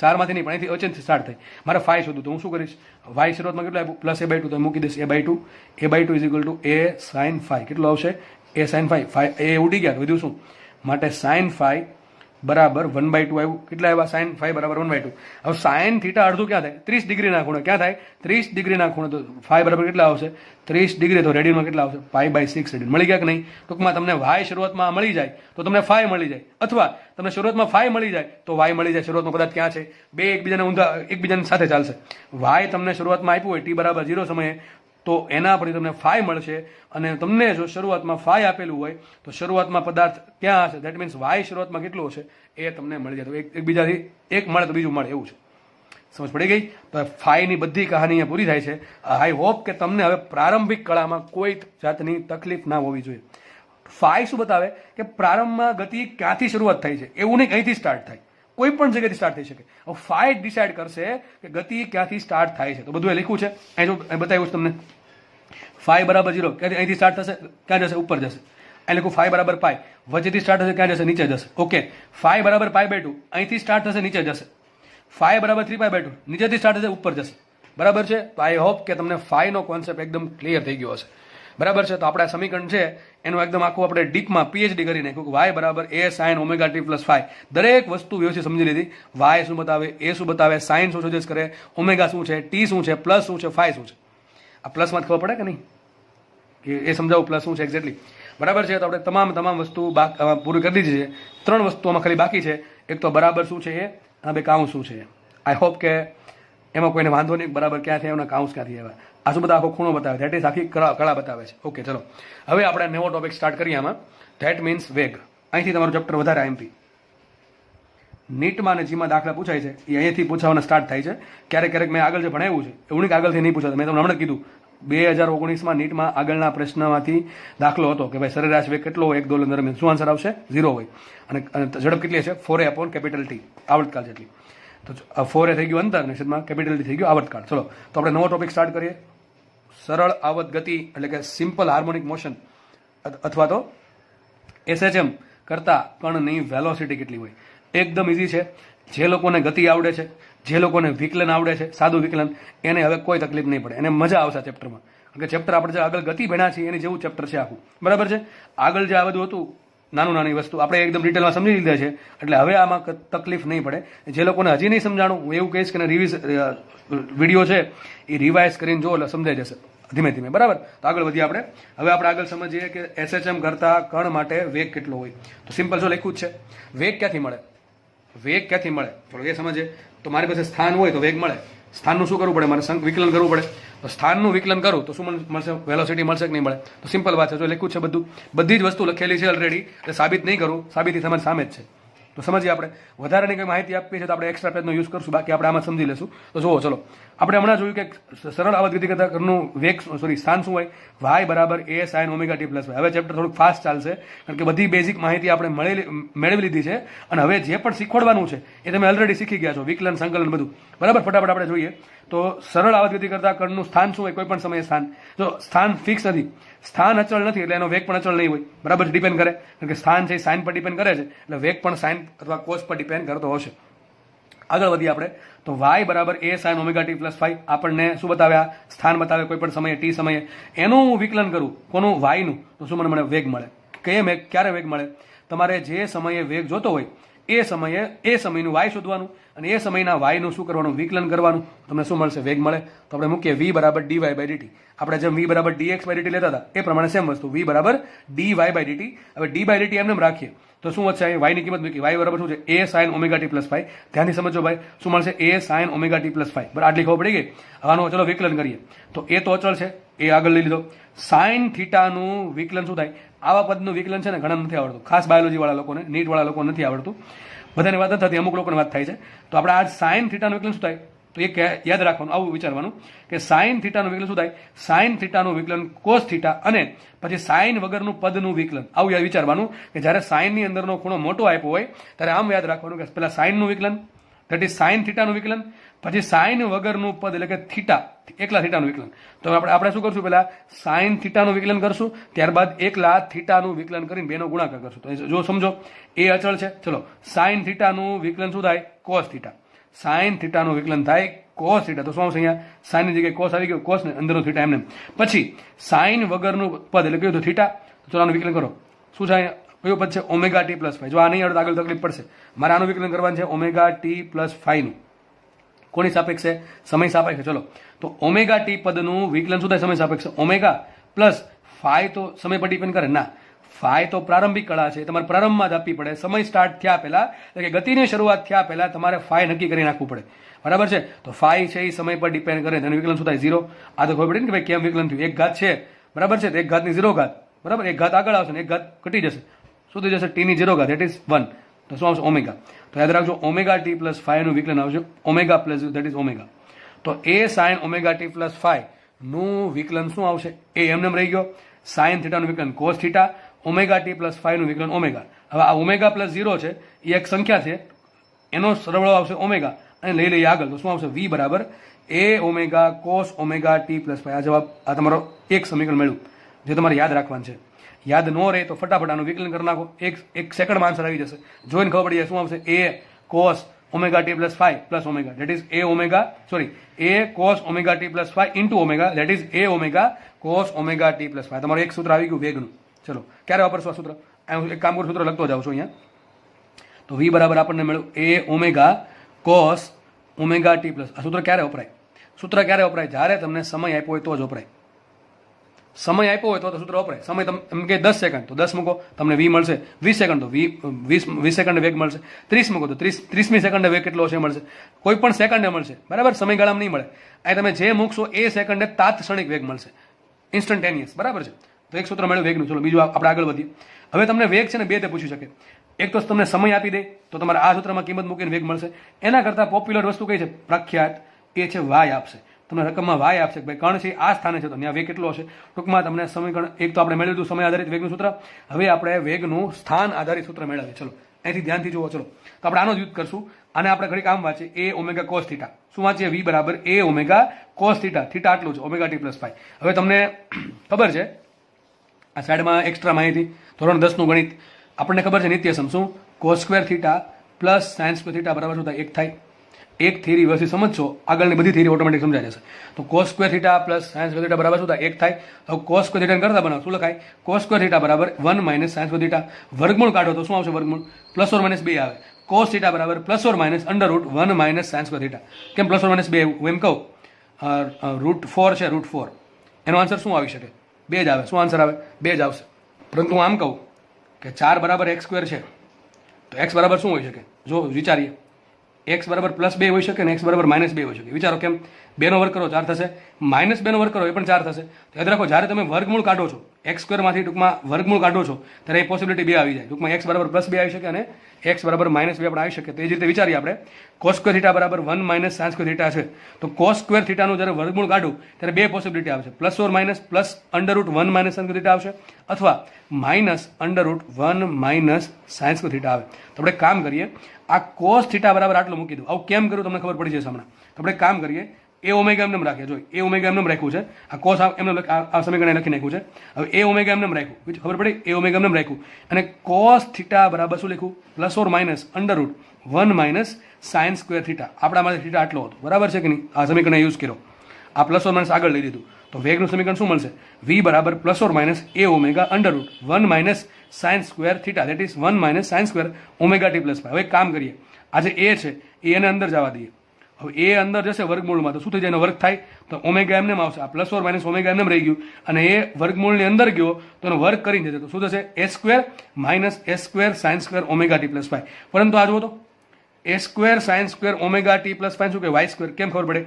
ચારમાંથી નહીં પણ અહીંથી અચેનથી સ્ટાર્ટ થઈ. મારે ફાઈ શોધું તો હું શું કરીશ? વાય શરૂઆતમાં કેટલું આપ્યું? +a/2 તો મૂકી દઈશ a/2. a/2 = a sin phi. કેટલું આવશે? a sin phi. ફાઈ એ ઉડી ગયા, વધ્યું શું? માટે sin ફાઈ બરાબર 1/2 આવ્યું. કેટલા આવ્યા? sin ફાઈ બરાબર 1/2. હવે sin થીટા અડધું ક્યાં થાય? 30 ડિગ્રીના ખૂણે. ક્યાં થાય? 30 ડિગ્રીના ખૂણે. તો ફાઈ બરાબર કેટલા આવશે? 30 ડિગ્રી. તો રેડિયનમાં કેટલા આવશે? π/6 રેડિયન. મળી ગયા કે નહીં? ટૂંકમાં તમને વાય શરૂઆતમાં મળી જાય તો તમને ફાઈ મળી જાય, અથવા તમને શરૂઆતમાં ફાઈ મળી જાય તો વાય મળી જાય. શરૂઆતમાં કદાચ ક્યાં છે? બે એકબીજાની સાથે ચાલશે. વાય તમને શરૂઆતમાં આપ્યું હોય t બરાબર 0 સમયે તો એના પરથી તમને ફાઈ મળશે. અને તમને જો શરૂઆતમાં ફાઈ આપેલું હોય તો શરૂઆતમાં પદાર્થ ક્યાં હશે? ધેટ મીન્સ વાય શરૂઆતમાં કેટલું હશે એ તમને મળી જાય. તો એકબીજાથી એક મળે તો બીજું મળે, એવું છે. સમજ પડી ગઈ? તો ફાઈની બધી કહાની અહીંયા પૂરી થાય છે. આઈ હોપ કે તમને હવે પ્રારંભિક કળામાં કોઈ જાતની તકલીફ ના હોવી જોઈએ. ફાઈ શું બતાવે કે પ્રારંભમાં ગતિ ક્યાંથી શરૂઆત થઈ છે, એવું નહીં અહીંથી સ્ટાર્ટ થાય. કોઈ પણ જગ્યાથી સ્ટાર્ટ થઈ શકે. હવે ફાઈ ડિસાઇડ કરશે કે ગતિ ક્યાંથી સ્ટાર્ટ થાય છે. તો બધું એ લખ્યું છે અહીં. જો બતાવ્યું તમને ફાઈ બરાબર 0 ક્યાંથી અહીંથી સ્ટાર્ટ થશે, ક્યાં જશે? ઉપર જશે. અહીં લખું ફાઈ બરાબર પાઈ. વચ્ચેથી સ્ટાર્ટ થશે, ક્યાં જશે? નીચે જશે. ઓકે. ફાઈ બરાબર π/2 અહીંથી સ્ટાર્ટ થશે, નીચે જશે. ફાઈ બરાબર 3π/2 નીચેથી સ્ટાર્ટ થશે, ઉપર જશે. બરાબર છે? તો આઈ હોપ કે તમને ફાઈનો કોન્સેપ્ટ એકદમ ક્લિયર થઈ ગયો હશે. બરાબર છે? તો આપણે આ સમીકરણ છે એનું એકદમ આખું આપણે ડીપમાં PhD કરી નાખ્યું. વાય બરાબર a sin ωt + ફાઈ. દરેક વસ્તુ વ્યવસ્થિત સમજી લીધી. વાય શું બતાવે, એ શું બતાવે, સાઇન શું સજેસ્ટ કરે, ઓમેગા શું છે, ટી શું છે, પ્લસ શું છે, ફાઈ શું છે. આ પ્લસમાં જ ખબર પડે કે નહીં? કે એ સમજાવું પ્લસ શું છે એક્ઝેક્ટલી. બરાબર છે? તો આપણે તમામ વસ્તુ પૂરી કરી દીધી છે. 3 વસ્તુ આમાં ખાલી બાકી છે. એક તો બરાબર શું છે એ, અને બે કાઉન્સ શું છે. આઈ હોપ કે એમાં કોઈને વાંધો નહીં. બરાબર ક્યાંથી આવ્યા, કાઉન્સ ક્યાંથી આવ્યા, આ શું બધા આખો ખૂણો બતાવે. ધેટ ઇઝ આખી કળા બતાવે છે. ઓકે, ચલો હવે આપણે નવો ટોપિક સ્ટાર્ટ કરીએ આમાં. ધેટ મીન્સ વેગ. અહીંથી તમારું ચેપ્ટર વધારે આઈએમપી. નીટમાં અને જીમાં દાખલા પૂછાય છે એ અહીંયાથી પૂછાવાના સ્ટાર્ટ થાય છે. ક્યારેક મેં આગળ જે ભણાવ્યું છે એવું નહીં કે આગળથી નહીં પૂછાતું. મેં તમને હમણાં કીધું 2019માં નીટમાં આગળના પ્રશ્નમાંથી દાખલો હતો કે ભાઈ સરેરાશ વેગ કેટલો હોય એક દોલન દરમિયાન? શું આન્સર આવશે? 0 હોય. અને ઝડપ કેટલી હશે? 4a/T આવર્તકાળ જેટલી. તો 4a થઈ ગયું અંતર, નિશ્ચિતમાં T થઈ ગયું આવર્તકાળ. ચલો તો આપણે નવો ટોપિક સ્ટાર્ટ કરીએ. સરળ આવત ગતિ એટલે કે સિમ્પલ હાર્મોનિક મોશન અથવા તો SHM કરતા કણની વેલોસિટી કેટલી હોય? એકદમ ઇઝી છે. જે લોકોને ગતિ આવડે છે, જે લોકોને વિકલન આવડે છે, સાદું વિકલન, એને હવે કોઈ તકલીફ નહીં પડે. એને મજા આવશે ચેપ્ટરમાં. કારણ કે ચેપ્ટર આપણે જે આગળ ગતિ ભણ્યા છીએ એની જેવું ચેપ્ટર છે આખું. બરાબર છે? આગળ જે આ બધું હતું નાની વસ્તુ આપણે એકદમ ડિટેલમાં સમજી લીધા છે એટલે હવે આમાં તકલીફ નહીં પડે. જે લોકોને હજી નહીં સમજાણું હું એવું કહીશ કે વિડીયો છે એ રિવાઇઝ કરીને જો એટલે સમજાઈ જશે ધીમે ધીમે. બરાબર? તો આગળ વધીએ આપણે. હવે આપણે આગળ સમજીએ કે SHM કરતા કણ માટે વેગ કેટલો હોય. તો સિમ્પલ જો લખ્યું જ છે. વેગ ક્યાંથી મળે? થોડું એ સમજે. તો મારી પાસે સ્થાન હોય તો વેગ મળે. સ્થાનનું શું કરવું પડે, મારે વિકલન કરવું પડે. તો સ્થાનનું વિકલન કરું તો શું મળશે, વેલોસિટી મળશે કે નહીં મળે. તો સિમ્પલ વાત છે, જો લખ્યું છે બધું, બધી જ વસ્તુ લખેલી છે ઓલરેડી, એટલે સાબિત નહીં કરું, સાબિતી તમારી સામે જ છે. તો સમજીએ આપણે વધારાની કંઈ માહિતી આપવી છે તો આપણે એક્સ્ટ્રા પેજનો યુઝ કરશું, બાકી આપણે આમાં સમજી લેશું. તો જુઓ ચલો, આપણે હમણાં જોયું કે સરળ આવર્તગતિ કરતાનું વેગ સ્થાન શું હોય, વાય બરાબર A sine omega T plus Y. હવે ચેપ્ટર થોડુંક ફાસ્ટ ચાલશે કારણ કે બધી બેઝિક માહિતી આપણે મેળવી લીધી છે, અને હવે જે પણ શીખવાડવાનું છે એ તમે ઓલરેડી શીખી ગયા છો, વિકલન સંકલન બધું બરાબર. ફટાફટ આપણે જોઈએ તો સરળ આવર્તગતિ કરતા કણનું સ્થાન શું હોય, કોઈ પણ સમયે સ્થાન, જો સ્થાન ફિક્સ નથી, સ્થાન અચળ નથી એટલે એનો વેગ પણ અચળ નહીં હોય બરાબર, ડિપેન્ડ કરે કારણ કે સ્થાન છે સાઇન પર ડિપેન્ડ કરે છે, એટલે વેગ પણ સાઇન અથવા કોસ પર ડિપેન્ડ કરતો હશે. આગળ વધીએ આપણે તો વાય બરાબર A sine omega T plus 5 આપણને શું બતાવ્યા, સ્થાન બતાવે કોઈ પણ સમયે ટી સમયે, એનું હું વિકલન કરું કોનું, વાયનું, તો શું મને મળે, વેગ મળે. ક્યારે વેગ મળે, તમારે જે સમયે વેગ જોતો હોય એ સમયનું વાય શોધવાનું અને એ સમયના વાયનું શું કરવાનું, વિકલન કરવાનું, તમને શું મળશે, વેગ મળે. તો આપણે મૂકીએ v બરાબર dy બાય dt. આપણે જેમ v બરાબર dx બાય dt લેતા હતા એ પ્રમાણે સેમ વસ્તુ, v બરાબર dy બાય dt. હવે d બાય dt એમને રાખીએ તો શું વધશે, અહીં વાયની કિંમત મૂકી, વાય બરાબર શું છે, a sign omega T plus 5. ધ્યાનથી સમજો ભાઈ, શું મળશે, a sign omega T plus 5 બરાબર. આટલી ખબર પડી ગઈ. આનું ચલો વિકલન કરીએ તો એ તો અચળ છે, એ આગળ લઈ લીધો. સાઇન થીટાનું વિકલન શું થાય, આવા પદનું વિકલન છે ને ઘણા નથી આવડતું, ખાસ બાયોલોજી વાળા લોકોને, નીટ વાળા લોકોને નથી આવડતું, બધાની વાત નથી, અમુક લોકોને વાત થાય છે. તો આપણે આ સાઇન થીટાનું વિકલન શું થાય, તો એ યાદ રાખવાનું, આવું વિચારવાનું કે સાઇન થીટાનું વિકલન શું થાય, સાઇન થીટાનું વિકલન કોસ થીટા અને પછી સાઇન વગરનું પદનું વિકલન, આવું યાદ વિચારવાનું કે જ્યારે સાઇનની અંદરનો ખૂણો મોટો આપ્યો હોય ત્યારે આમ યાદ રાખવાનું કે પહેલા સાઇનનું વિકલન, દેટ ઇઝ સાઇન થીટાનું વિકલન, પછી સાઇન વગરનું પદ એટલે કે થીટા, એકલા થીટાનું વિકલન. તો આપણે શું કરશું, પહેલા સાઇન થીટાનું વિકલન કરશું, ત્યારબાદ એકલા થીટાનું વિકલન કરીને બેનો ગુણાકાર કરશું. તો જો સમજો એ અચળ છે, ચલો સાઇન થીટાનું વિકલન શું થાય, કોસ થીટા, સાઇન થીટાનું વિકલન થાય કોસ થીટા. તો શું આવશે, અહીંયા સાઇનની જગ્યાએ કોસ આવી ગયો, કોસ ને અંદરનો થીટા એમને. પછી સાઇન વગરનું પદ એટલે કયું, તો થીટા. ચલો આનું વિકલન કરો, શું થાય, કયું પદ છે, ઓમેગા ટી પ્લસ 5. જો આ નહીં આવડે તો આગળ તકલીફ પડશે. મારે આનું વિકલન કરવાનું છે ઓમેગા ટી પ્લસ 5 નું, કોની સાપેક્ષે, સમય સાપેક્ષે. ચલો તો ઓમેગા ટી પદનું વિકલન શું થાય, સમય સાપેક્ષે, ઓમેગા પ્લસ 5 તો સમય પર ડિપેન્ડ કરે ના, 5 તો પ્રારંભિક કળા છે, તમારે પ્રારંભમાં જ આપવી પડે, સમય સ્ટાર્ટ થયા પહેલા એટલે કે ગતિની શરૂઆત થયા પહેલા તમારે 5 નક્કી કરી નાખવું પડે બરાબર છે. તો 5 છે એ સમય પર ડિપેન્ડ કરે, તેનું વિકલન શું થાય, 0. આ તો ખબર પડી ને કે ભાઈ કેમ વિકલન થયું, એક ઘાત છે બરાબર છે, તો એક ઘાતની 0 ઘાત બરાબર, એક ઘાત આગળ આવશે ને એક ઘાત ઘટી જશે, શું થઈ જશે, ટી ની 0 ઘાત, દેટ ઇઝ 1. તો શું આવશે, ઓમેગા. તો યાદ રાખજો ઓમેગા ટી પ્લસ 5 નું વિકલન આવશે omega plus, that is omega. તો એ સાઇન ઓમેગા ટી પ્લસ 5 નું વિકલન શું આવશે, એ એમને રહી ગયો, સાઇન થીટાનું વિકલન cos theta, omega T plus 5 નું વિકલન ઓમેગા. હવે આ ઓમેગા પ્લસ 0 છે એ એક સંખ્યા છે, એનો સરવાળો આવશે ઓમેગા અને લઈ લઈએ આગળ, તો શું આવશે, v બરાબર A omega cos omega T plus 5. આ જવાબ, આ તમારો એક સમીકરણ મળ્યું જે તમારે યાદ રાખવાનું છે. યાદ ન રહે તો ફટાફટ આનું વિકલન કરી નાખો, એક સેકન્ડમાં આન્સર આવી જશે, જોઈને ખબર પડી જાય શું આવશે, A cos omega T plus 5 plus omega, that is A omega, sorry A cos omega T plus 5 into omega, that is A omega cos omega T plus 5. તમારું એક સૂત્ર આવી ગયું વેગનું. ચલો ક્યારે વાપરશું આ સૂત્ર, એક કામ કરું, સૂત્ર લખતો જાઉં છું અહીંયા. તો v બરાબર આપણને મળ્યું A omega cos omega T plus. આ સૂત્ર ક્યારે વપરાય, સૂત્ર ક્યારે વપરાય, જ્યારે તમને સમય આપ્યો હોય તો જ વપરાય, સમય આપ્યો હોય તો સૂત્ર વપરાય. સમય એમ કે 10 સેકન્ડ તો 10 મૂકો તમને v મળશે, 20 સેકન્ડ તો 20 સેકન્ડ વેગ મળશે, 30 મૂકો તો 30મી સેકન્ડે વેગ કેટલો હશે મળશે, કોઈ પણ સેકન્ડે મળશે બરાબર, સમયગાળામાં નહીં મળે. અહીં તમે જે મૂકશો એ સેકન્ડે તાત્ક્ષણિક વેગ મળશે, ઇન્સ્ટન્ટેનિયસ બરાબર છે. તો એક સૂત્ર મળ્યું વેગનું. ચલો બીજું આપણે આગળ વધીએ. હવે તમને વેગ છે ને બે તે પૂછી શકે, એક તો તમને સમય આપી દે તો તમારે આ સૂત્રમાં કિંમત મૂકીને વેગ મળશે, એના કરતાં પોપ્યુલર વસ્તુ કઈ છે, પ્રખ્યાત, એ છે વાય આપશે. તમને રકમમાં વાય આપશે કે ભાઈ કણ છે આ સ્થાને છે તો ત્યાં વેગ કેટલો હશે. ટૂંકમાં તમને સમીકરણ એક તો આપણે મેળવ્યું સમય આધારિત વેગનું સૂત્ર, હવે આપણે વેગનું સ્થાન આધારિત સૂત્ર મેળવીએ. ચલો અહીંથી ધ્યાનથી જુઓ. ચલો તો આપણે આનો જ યુઝ કરશું, આને આપણે ઘડીક આમ વાંચીએ, એ ઓમેગા કોસ થીટા, શું વાંચીએ, v બરાબર A omega cos theta, theta આટલું છે, ઓમેગા ટી પ્લસ 5. હવે તમને ખબર છે આ સાઈડમાં એક્સ્ટ્રા માહિતી, ધોરણ 10 નું ગણિત, આપણને ખબર છે નિત્યસમ શું, cos square theta plus sine square theta બરાબર શું થાય, એક થાય. એક થિયરી વસ્તુ સમજશો, આગળની બધી થિયરી ઓટોમેટિક સમજાઈ જશે. તો cos square theta plus sine square theta બરાબર શું થાય, એક થાય. હવે કોસ સ્ક્વેર થીટા કરતા બનાવો શું લખાય, કોસ સ્ક્વેર થીટા બરાબર 1 માઇનસ સાઇન સ્ક્વેર થીટા, વર્ગમૂળ કાઢો તો શું આવશે, વર્ગમૂળ પ્લસ ઓર માઇનસ 2 આવે. કોસ થીટા બરાબર plus or minus under route 1 minus sine square theta. કેમ પ્લસ ઓર માઇનસ 2 હું એમ કહું, રૂટ 4 છે, રૂટ 4 એનો આન્સર શું આવી શકે, 2 જ આવે. શું આન્સર આવે, 2 જ આવશે. પરંતુ હું આમ કહું કે 4 બરાબર x સ્ક્વેર છે તો x બરાબર શું હોઈ શકે, જો વિચારીએ, એક્સ બરાબર +2 હોઈ શકે અને એક્સ બરાબર -2 હોઈ શકે. વિચારો કેમ? 2 નો વર્ગ કરો 4 થશે, -2 નો વર્ગ કરો એ પણ 4 થશે. તો યાદ રાખો, જ્યારે તમે વર્ગમૂળ કાઢો છો, x² માંથી ટૂંકમાં વર્ગમૂળ કાઢો છો, ત્યારે એ પોસિબિલિટી 2 આવી જાય. ટૂંકમાં x બરાબર +2 આવી શકે અને x બરાબર -2 પણ આવી શકે. તો એ જ રીતે વિચારીએ આપણે, cos² θ બરાબર 1 - sin² θ છે, તો cos² θ નું જ્યારે વર્ગમૂળ કાઢું ત્યારે 2 પોસિબિલિટી આવશે, પ્લસ ઓર માઇનસ +√1 - sin² θ આવશે, અથવા -√1 - sin² θ આવે. તો આપણે કામ કરીએ, આ cos θ બરાબર આટલું મૂકી દઉં. આવું કેમ કર્યું તમને ખબર પડી જશે હમણાં. તો આપણે કામ કરીએ, એ ઓમેગા એમને રાખીએ. જો એ ઓમેગા એમને રાખ્યું છે, આ કોસ એમને આ સમીકરણ લખી નાખ્યું છે. હવે એ ઓમેગા એમને રાખ્યું, ખબર પડી? એ ઓમેગા એમને રાખ્યું અને cos θ બરાબર શું લખ્યું? +√1 - sin² θ. આપણામાંથી θ આટલો હતો, બરાબર છે કે નહીં? આ સમીકરણ યુઝ કર્યો, આ +or- આગળ લઈ લીધું. તો વેગનું સમીકરણ શું મળશે? v બરાબર +or- a omega √1 - sin² θ, that is 1 - sin² omega t +5. હવે કામ કરીએ, આ જે a છે એને અંદર જવા દઈએ. હવે એ અંદર જશે વર્ગમૂળમાં, તો શું થઈ જાય? એનો વર્ગ થાય તો ઓમેગા એમને આવશે, આ +or- ઓમેગા એમને રહી ગયું, અને એ વર્ગમૂળની અંદર ગયો તો એનો વર્ગ કરીને જશે, તો શું થશે? a² - s² sin² omega t +5. પરંતુ આ જુઓ તો, a² sin² ઓમેગા t +5 શું કે y². કેમ ખબર પડે?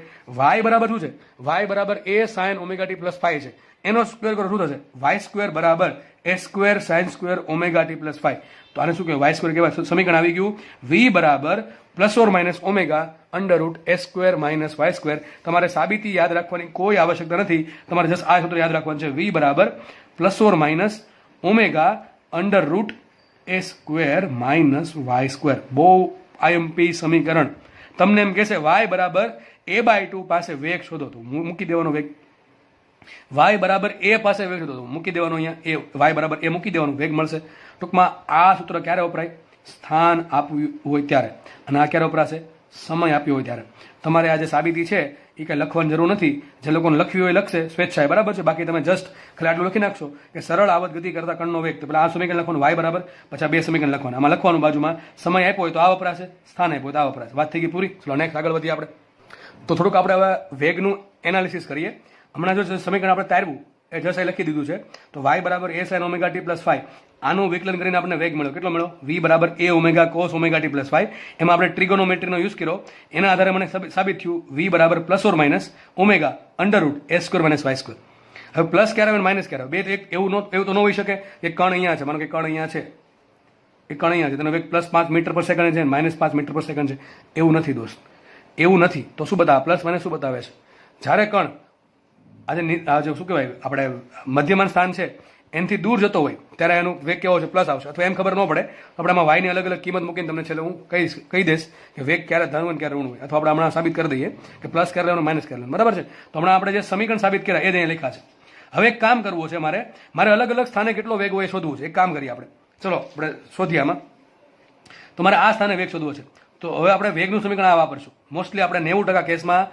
y બરાબર શું છે? y બરાબર a sin ઓમેગા t +5 છે, એનો સ્ક્વેર કરો શું થશે? y² બરાબર a² sin² ઓમેગા t +5. તો આને શું કહેવાય? y² કહેવાય. સમીકરણ આવી ગયું, v બરાબર +or- ઓમેગા √a² - y². તમારે સાબિતી યાદ રાખવાની કોઈ આવશ્યકતા નથી, તમારે જસ્ટ આ સૂત્ર યાદ રાખવાનું છે, v બરાબર +or- ઓમેગા √a² - y². બહુ આઈએમપી સમીકરણ. તમને એમ કહેશે y બરાબર a/2 પાસે વેગ શોધો, તો મૂકી દેવાનો વેગ. y બરાબર a પાસે વેગ શોધો, તો મૂકી દેવાનો અહીંયા y બરાબર a મૂકી દેવાનું, વેગ મળશે. ટૂંકમાં આ સૂત્ર ક્યારે વપરાય? સ્થાન આપ્યું હોય ત્યારે. અને આ ક્યારે વપરાશે? સમય આપ્યો હોય ત્યારે. તમારે આ જે સાબિતી છે એ કંઈ લખવાની જરૂર નથી, જે લોકોને લખ્યું હોય લખશે સ્વેચ્છાએ, બરાબર છે. બાકી તમે જસ્ટ ખાલી આટલું લખી નાખશો કે સરળ આવત ગતિ કરતા કણનો વેગ, તો પેલા આ સમીકરણ લખવાનું y બરાબર, પછી આ 2 સમીકરણ લખવાના. આમાં લખવાનું બાજુમાં સમય આપ્યો હોય તો આ વપરાશે, સ્થાન આપ્યું હોય તો આ વપરાશે. વાત થઈ ગઈ પૂરી. ચલો નેક્સ્ટ આગળ વધીએ આપણે. તો થોડુંક આપણે હવે વેગનું એનાલિસિસ કરીએ. હમણાં જો સમીકરણ આપણે તારવું એ જશે લખી દીધું છે, તો y બરાબર a sin ઓમેગા t +5. આનું વિકલન કરીને આપણે વેગ મળ્યો. કેટલો મળ્યો? v બરાબર a omega cos omega t +5. એમાં આપણે ટ્રિગોનોમેટ્રીનો યુઝ કર્યો, એના આધારે મને સાબિત થયું v બરાબર +or- ઓમેગા √a² - y². હવે પ્લસ ક્યારે આવે માઇનસ ક્યારે આવે? બે એવું તો ન હોઈ શકે કે કણ અહીંયા છે, માનો કે કણ અહીંયા છે, એ કણ અહીંયા છે, તેનો વેગ +5 મીટર/સેકન્ડ છે, -5 મીટર/સેકન્ડ છે. એવું નથી દોસ્ત, એવું નથી. તો શું બતાવે? પ્લસ માઇનસ શું બતાવે છે? જ્યારે કણ આજે શું કહેવાય, આપણે મધ્યમાન સ્થાન છે એનાથી દૂર જતો હોય ત્યારે એનું વેગ કેવો છે? પ્લસ આવશે. અથવા એમ ખબર ન પડે તો આપણે આમાં વાયની અલગ અલગ કિંમત મૂકીને તમને છેલ્લે હું કહી દઈશ કે વેગ ક્યારે ધન હોય ક્યારે ઋણ હોય. અથવા આપણે હમણાં સાબિત કરી દઈએ કે પ્લસ ક્યારે લેવાનું, માઇનસ ક્યારે લેવાનું, બરાબર છે. તો હમણાં આપણે જે સમીકરણ સાબિત કર્યા એ જ અહીંયા લખ્યા છે. હવે એક કામ કરવું છે, મારે અલગ અલગ સ્થાને કેટલો વેગ હોય એ શોધવું છે. એક કામ કરીએ આપણે, ચલો આપણે શોધીએ આમાં. તો મારે આ સ્થાને વેગ શોધવો છે, તો હવે આપણે વેગનું સમીકરણ આ વાપરશું. મોસ્ટલી આપણે 90% કેસમાં,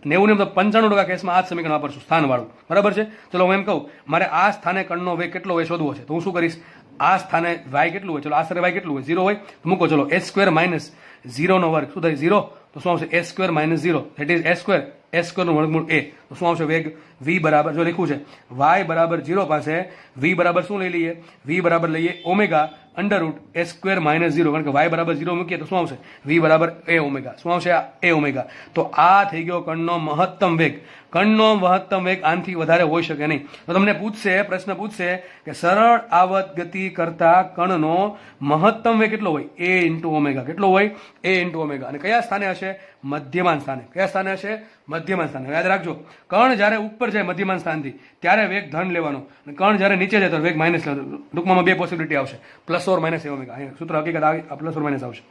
90 ને 95% કેસમાં આ જ સમીકરણ વાપરશું, સ્થાનવાળું, બરાબર છે. ચલો હું એમ કહું, મારે આ સ્થાને કણનો વેગ કેટલો હોય શોધવો છે, તો હું શું કરીશ? આ સ્થાને y કેટલું હોય? ચલો આ સ્થાને y કેટલું હોય? 0 હોય તો મૂકો. ચલો a² - 0 નો વર્ગ શું થાય? 0. તો શું આવશે? a² - 0, ધેટ ઇઝ a² નું વર્ગમૂળ a. તો શું આવશે વેગ? v બરાબર, જો લખ્યું છે y બરાબર 0 પાસે v બરાબર શું લઈ લઈએ? v બરાબર લઈએ ઓમેગા √a² - 0, કારણ કે y બરાબર 0 મૂકીએ તો શું આવશે? v બરાબર a ઓમેગા. શું આવશે? a omega. તો આ થઈ ગયો કણનો મહત્તમ વેગ. કણનો મહત્તમ વેગ આનાથી વધારે હોઈ શકે નહીં. તો તમને પ્રશ્ન પૂછશે કે સરળ આવત ગતિ કરતા કણનો મહત્તમ વેગ કેટલો હોય? a × omega. કેટલો હોય? a × omega. અને કયા સ્થાને હશે? મધ્યમાન સ્થાને. કયા સ્થાને હશે? મધ્યમાન સ્થાને. યાદ રાખજો, કણ જ્યારે ઉપર જાય મધ્યમાન સ્થાનથી ત્યારે વેગ ધન લેવાનો, અને કણ જ્યારે નીચે જાય તો વેગ માઇનસ લેવાનો. ટૂંકમાં 2 પોસિબિલિટી આવશે, +or - a ઓમેગા. અહીંયા સૂત્ર હકીકત +or- આવશે.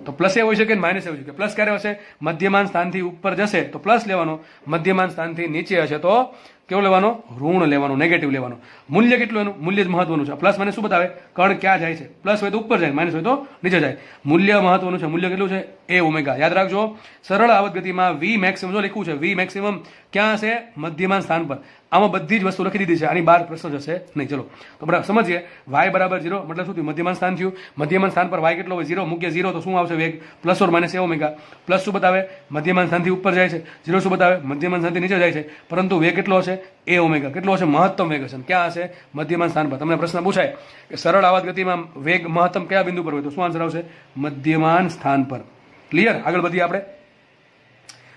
તો પ્લસ એ હોઈ શકે, માઇનસ એ હોઈ શકે. પ્લસ ક્યારે હશે? મધ્યમાન સ્થાનથી ઉપર જશે તો પ્લસ લેવાનો, મધ્યમાન સ્થાનથી નીચે હશે તો કેવો લેવાનો? ઋણ લેવાનો, નેગેટિવ લેવાનો. મૂલ્ય કેટલું એનું? મૂલ્ય જ મહત્વનું છે. પ્લસ મને શું બતાવે? કણ ક્યાં જાય છે? પ્લસ હોય તો ઉપર જાય, માઇનસ હોય તો નીચે જાય. મૂલ્ય મહત્વનું છે. મૂલ્ય કેટલું છે? a omega. યાદ રાખજો, સરળ આવત ગતિમાં v મેક્સિમમ જો લખ્યું છે, v મેક્સિમમ ક્યાં હશે? મધ્યમાન સ્થાન પર. આમાં બધી જ વસ્તુ લખી દીધી છે, આની બહાર પ્રશ્ન જશે નહીં. ચલો તો આપણે સમજીએ. y બરાબર 0 મતલબ શું થયું? મધ્યમાન સ્થાન થયું. મધ્યમાન સ્થાન પર y કેટલો હોય? 0 મૂકીએ 0 તો શું આવશે વેગ? +or- a omega. પ્લસ શું બતાવે? મધ્યમાન સ્થાનથી ઉપર જાય છે. 0 શું બતાવે? મધ્યમાન સ્થાનથી નીચે જાય છે. પરંતુ વેગ કેટલો હશે? a omega. કેટલો હશે? મહત્તમ વેગ હશે. ક્યાં હશે? મધ્યમાન સ્થાન પર. તમને પ્રશ્ન પૂછાય કે સરળ આવત ગતિમાં વેગ મહત્તમ કયા બિંદુ પર હોય, તો શું આન્સર આવશે? મધ્યમાન સ્થાન પર. ક્લિયર? આગળ વધીએ આપણે.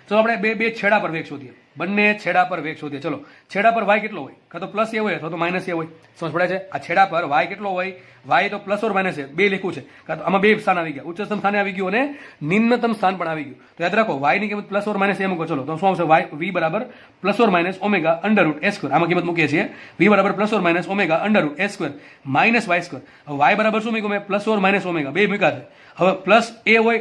ચલો આપણે બે છેડા પર વેગ શોધીએ. બંને છેડા પર વેગ શોધીએ. ચલો છેડા પર વાય કેટલો હોય? કાં તો પ્લસ એ હોય અથવા તો માઇનસ એ હોય. સમજ પડે છે? આ છેડા પર વાય કેટલો હોય? વાય તો પ્લસ ઓર માઇનસ છે, બે લખ્યું છે. કાં તો આમાં બે સ્થાન આવી ગયા, ઉચ્ચતમ સ્થાને આવી ગયું અને નિમ્નતમ સ્થાન પણ આવી ગયું. તો યાદ રાખો વાય ની કિંમત પ્લસ ઓર માઇનસ એ મૂકો. ચલો તો શું આવશે? વાય વી બરાબર plus or minus omega under root a square. આમાં કિંમત મૂકીએ છીએ વી બરાબર plus or minus omega under root a square minus y square. હવે વાય બરાબર શું મૂક્યું મેં? પ્લસ ઓર માઇનસ ઓમેગા, બે મૂક્યા છે. હવે પ્લસ એ હોય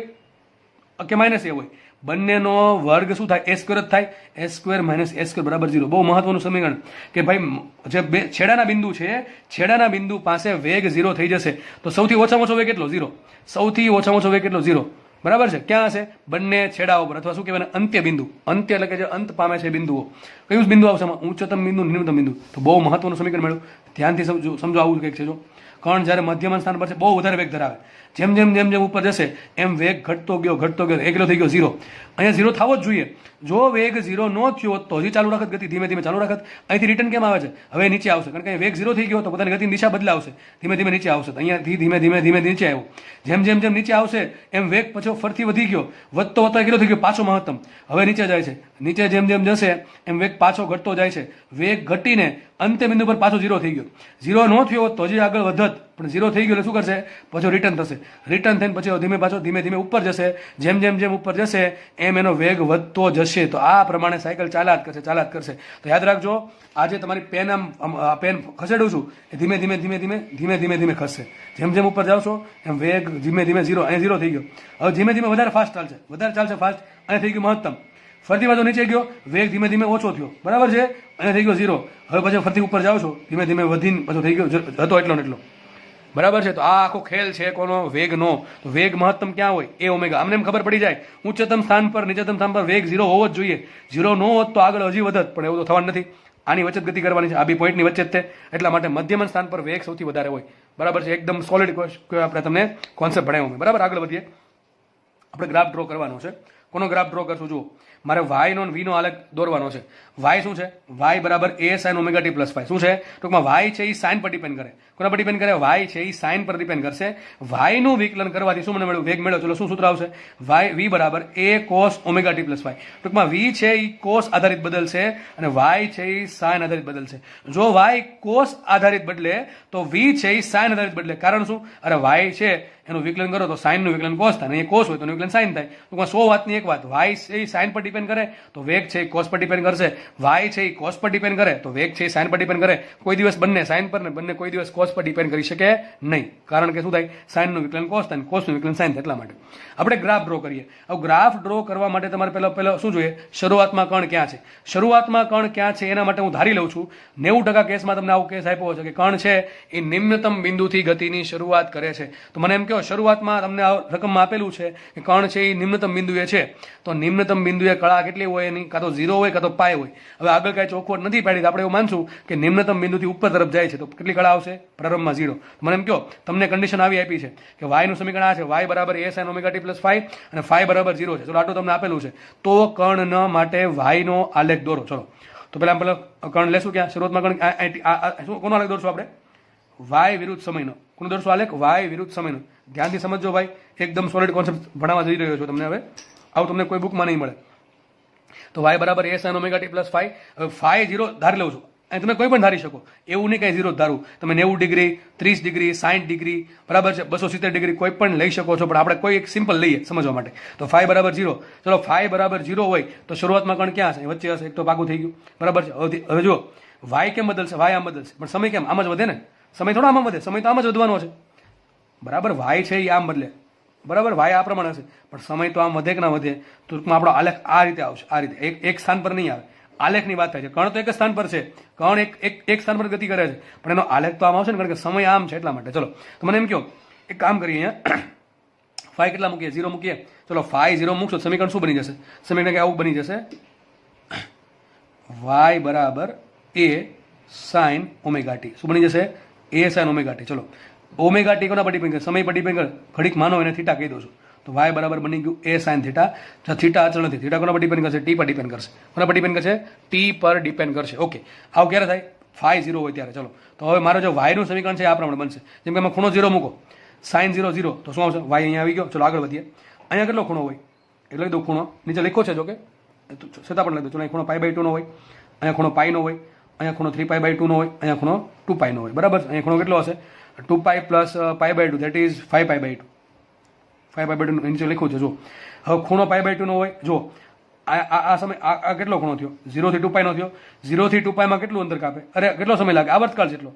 કે માઇનસ એ હોય, બંનેનો વર્ગ શું થાય? એ સ્ક્વેર જ થાય. એ સ્ક્વેર માઇનસ એ સ્ક્વેર બરાબર 0. બહુ મહત્વનું સમીકરણ કે ભાઈ જે બે છેડાના બિંદુ છે, છેડાના બિંદુ પાસે વેગ 0 થઈ જશે તો સૌથી ઓછામાં ઓછો વેગ કેટલો? 0. સૌથી ઓછામાં ઓછો વેગ કેટલો? 0. બરાબર છે? ક્યાં હશે? બંને છેડાઓ પર, અથવા શું કહેવાય? અંત્ય બિંદુ. અંત્ય એટલે કે જે અંત પામે છે બિંદુઓ. કયું બિંદુ આવશે? ઉચ્ચતમ બિંદુ, નિમ્નતમ બિંદુ. તો બહુ મહત્વનું સમીકરણ મળ્યું. ધ્યાનથી સમજો આવું કંઈક છે. જો કણ જ્યારે મધ્યમાં સ્થાન પર છે બહુ વધારે વેગ ધરાવે, જેમ જેમ જેમ જેમ ઉપર જશે એમ વેગ ઘટતો ગયો એક કિલો થઈ ગયો 0. અહીંયા 0 થવો જ જોઈએ. જો વેગ 0 ન થયો તો હજી ચાલુ રાખત ગતિ, ધીમે ધીમે ચાલુ રાખત. અહીંથી રિટર્ન કેમ આવે છે? હવે નીચે આવશે, કારણ કે વેગ 0 થઈ ગયો તો પોતાની ગતિની દિશા બદલાવશે, ધીમે ધીમે નીચે આવશે. અહીંયાથી ધીમે ધીમે ધીમે નીચે આવ્યો. જેમ જેમ જેમ નીચે આવશે એમ વેગ પછી ફરતી વધી ગયો, વધતો 1 કિલો થઈ ગયો પાછો મહત્તમ. હવે નીચે જાય છે, નીચે જેમ જેમ જશે એમ વેગ પાછો ઘટતો જાય છે. વેગ ઘટીને અંત્ય બિંદુ પર પાછો 0 થઈ ગયો. 0 ન થયો તો હજી આગળ વધત, પણ 0 થઈ ગયો એટલે શું કરશે? પછી રિટર્ન થશે. રિટર્ન થઈને પછી ધીમે ધીમે ઉપર જશે. જેમ જેમ જેમ ઉપર જશે એમ એનો વેગ વધતો જશે. તો આ પ્રમાણે સાયકલ ચાલ્યા જ કરશે. તો યાદ રાખજો, આજે તમારી પેન પેન ખસેડું છું એ ધીમે ધીમે ખસશે. જેમ જેમ ઉપર જાવ છો એમ વેગ ધીમે 0, અહીં 0 થઈ ગયો. હવે ધીમે ધીમે વધારે ચાલશે ફાસ્ટ. અહીં થઈ ગયું મહત્તમ. ફરતી બાજુ નીચે ગયો, વેગ ધીમે ધીમે ઓછો થયો. બરાબર છે? અહીંયા થઈ ગયો 0. હવે પછી ફરતી ઉપર જાઓ છો, ધીમે ધીમે વધીને પાછો થઈ ગયો હતો એટલો ને એટલો. બરાબર છે? તો આ આખો ખેલ છે કોનો? વેગનો. તો વેગ મહત્તમ ક્યાં હોય? એ ઓમેગા. અમને એમ ખબર પડી જાય ઉચ્ચતમ સ્થાન પર નીચેતમ સ્થાન પર વેગ 0 હોવો જ જોઈએ. 0 ન હોત તો આગળ હજી વધત, પણ એવું તો થવાનું નથી. આની વચ્ચે ગતિ કરવાની છે, આ બી પોઈન્ટની વચ્ચે જ તે. એટલા માટે મધ્યમન સ્થાન પર વેગ સૌથી વધારે હોય. બરાબર છે? એકદમ સોલિડ આપણે તમને કોન્સેપ્ટ ભણાવ્યો. બરાબર? આગળ વધીએ. આપણે ગ્રાફ ડ્રો કરવાનો છે. કોનો ગ્રાફ ડ્રો કરશું? જુઓ, મારે વાય નો વી નો આલેખ દોરવાનો છે. વાય શું છે? વાય બરાબર A sine omega T plus phi. શું છે? ટૂંકમાં વાય છે એ સાઇન પર ડિપેન્ડ કરે. કોના પર ડિપેન્ડ કરે? વાય છે એ સાઇન પર ડિપેન્ડ કરશે. વાય નું વિકલન કરવાથી શું મને મળ્યું? વેગ મળ્યો. ચલો શું સૂત્ર આવશે? વાય વી બરાબર A cos omega T plus phi. ટૂંકમાં વી છે એ કોસ આધારિત બદલશે અને વાય છે એ સાઇન આધારિત બદલશે. જો વાય કોસ આધારિત બદલે તો વી છે એ સાઇન આધારિત બદલે. કારણ શું? અરે વાય છે એનું વિકલન કરો તો સાઇન નું વિકલન કોસ થાય, અને એ કોસ હોય તો વિકલન સાઇન થાય. ટૂંકમાં 100 વાતની એક વાત, વાય છે એ સાઇન પર ડિપેન્ડ કરે તો વેગ છે એ કોસ પર ડિપેન્ડ કરશે. વાય છે એ કોસ પર ડિપેન્ડ કરે તો વેગ છે એ સાઇન પર ડિપેન્ડ કરે. કોઈ દિવસ બંને સાઇન પર ને બંને કોઈ દિવસ કોસ પર ડિપેન્ડ કરી શકે નહીં, કારણ કે શું થાય? સાઇન નું વિકલન કોસ થાય, કોસ નું વિકલન સાઇન થાય. એટલા માટે આપણે ગ્રાફ ડ્રો કરીએ. હવે ગ્રાફ ડ્રો કરવા માટે તમારે પહેલા શું જોઈએ? શરૂઆતમાં કણ ક્યાં છે? શરૂઆતમાં કણ ક્યાં છે એના માટે હું ધારી લઉં છું 90% કેસમાં તમને આવો કેસ આપ્યો છે કે કણ છે એ નિમ્નતમ બિંદુથી ગતિની શરૂઆત કરે છે. તો મને એમ કહો, શરૂઆતમાં તમને આ રકમમાં આપેલું છે કે કણ છે એ નિમ્નતમ બિંદુએ છે, તો નિમ્નતમ બિંદુએ કળા કેટલી હોય એની? કાં તો 0 હોય કાં તો પાય હોય. હવે આગળ કાંઈ ચોખવટ નથી પાડી તો આપણે એવું માનશું કે નિમ્નતમ બિંદુથી ઉપર તરફ જાય છે તો કેટલી કળા આવશે? પ્રારંભમાં 0. મને એમ કહો, તમને કન્ડિશન આવી આપી છે કે વાય નું સમીકરણ આ છે, વાય બરાબર A sine omega T plus phi અને ફાઈ બરાબર 0 છે. ચલો આટલું તમને આપેલું છે. તો કણ માટે વાય નો આલેખ દોરો. ચલો તો પહેલા કણ લેશું. ક્યાં? શરૂઆતમાં કણ કોનો આલેખ દોરશું આપણે? વાય વિરુદ્ધ સમયનો. કોનો દોરશું આલેખ? વાય વિરુદ્ધ સમયનો. ધ્યાનથી સમજો ભાઈ, એકદમ સોલિડ કોન્સેપ્ટ ભણાવવા જઈ રહ્યો છું તમને. હવે આવું તમને કોઈ બુકમાં નહીં મળે. તો વાય બરાબર A sine omega T plus phi. હવે ફાઈ 0 ધારી લઉં છું. અહીં તમે કોઈ પણ ધારી શકો, એવું નહીં કાંઈ 0 ધારું. તમે 90 ડિગ્રી, 30 ડિગ્રી, 60 ડિગ્રી, બરાબર છે, 270 ડિગ્રી કોઈ પણ લઈ શકો છો, પણ આપણે કોઈ એક સિમ્પલ લઈએ સમજવા માટે. તો ફાઈ બરાબર 0. ચલો ફાઈ બરાબર 0 હોય તો શરૂઆતમાં કણ ક્યાં હશે? વચ્ચે હશે. એક તો પાકું થઈ ગયું. બરાબર છે? હવે જુઓ, વાય કેમ બદલશે? વાય આમ બદલશે, પણ સમય કેમ આમ જ વધે ને? સમય થોડા આમાં વધે, સમય તો આમ જ વધવાનો છે. બરાબર? વાય છે એ આમ બદલે, બરાબર? વાય આ પ્રમાણે હશે, પણ સમય તો આમ વધે કે ના વધે? તો ટૂંકમાં આપણો આલેખ આ રીતે આવશે. આ રીતે એક સ્થાન પર નહીં આવે. આલેખની વાત થાય છે. કણ તો એક સ્થાન પર છે, કણ એક સ્થાન પર ગતિ કરે છે, પણ એનો આલેખ તો આમ આવશે ને, કારણ કે સમય આમ છે એટલા માટે. ચલો તો મને એમ કહો, એક કામ કરીએ, અહીંયા ફાઈ કેટલા મૂકીએ? 0 મૂકીએ. ચલો ફાઈ 0 મૂકશો, સમીકરણ શું બની જશે? સમીકરણ કે આવું બની જશે, વાય બરાબર એ સાઇન ઓમેગા ટી. શું બની જશે? એ સાઇન ઓમેગા ટી. ચલો ઓમેગા ટી કોના પર ડિપેન્ડ કરે? સમય પર ડિપેન્ડ કરે. ઘડીક માનો એને થીટા કહી દઉં છું. તો વાય બરાબર બની ગયું એ સાઇન થીટા. થીટા અચળ નથી. થીટા કોના પર ડિપેન્ડ કરશે? ટી પર ડિપેન્ડ કરશે. કોના પર ડિપેન્ડ કરશે? ટી પર ડિપેન્ડ કરશે. ઓકે, આવું ક્યારે થાય? ફાઈ 0 હોય ત્યારે. ચલો તો હવે મારો જો વાયનું સમીકરણ છે આ પ્રમાણે બનશે. જેમ કે એમાં ખૂણો 0 મૂકો, સાઇન 0 0, તો શું આવશે? વાય અહીંયા આવી ગયો. ચલો આગળ વધીએ. અહીંયા કેટલો ખૂણો હોય એટલે લઈ દઉં ખૂણો, નીચે લખ્યો છે જો કે છતાં પણ લઈ દઉં. ચલો અહીં ખૂણો π/2 નો હોય, અહીંયા ખૂણો π નો હોય, અહીંયા ખૂણો 3π/2 નો હોય, અહીંયા ખૂણો 2π નો હોય. બરાબર. અહીંયા ખૂણો કેટલો હશે? 2π પ્લસ π/2 દેટ ઇઝ 5π/2. 5π/2 નીચે લખ્યું છે જો. હવે ખૂણો π/2 નો હોય, જો આ સમય આ કેટલો ખૂણો થયો? 0 થી 2π નો થયો. 0 થી 2π માં કેટલું અંતર કાપે? અરે કેટલો સમય લાગે? આવર્તકાળ જેટલો.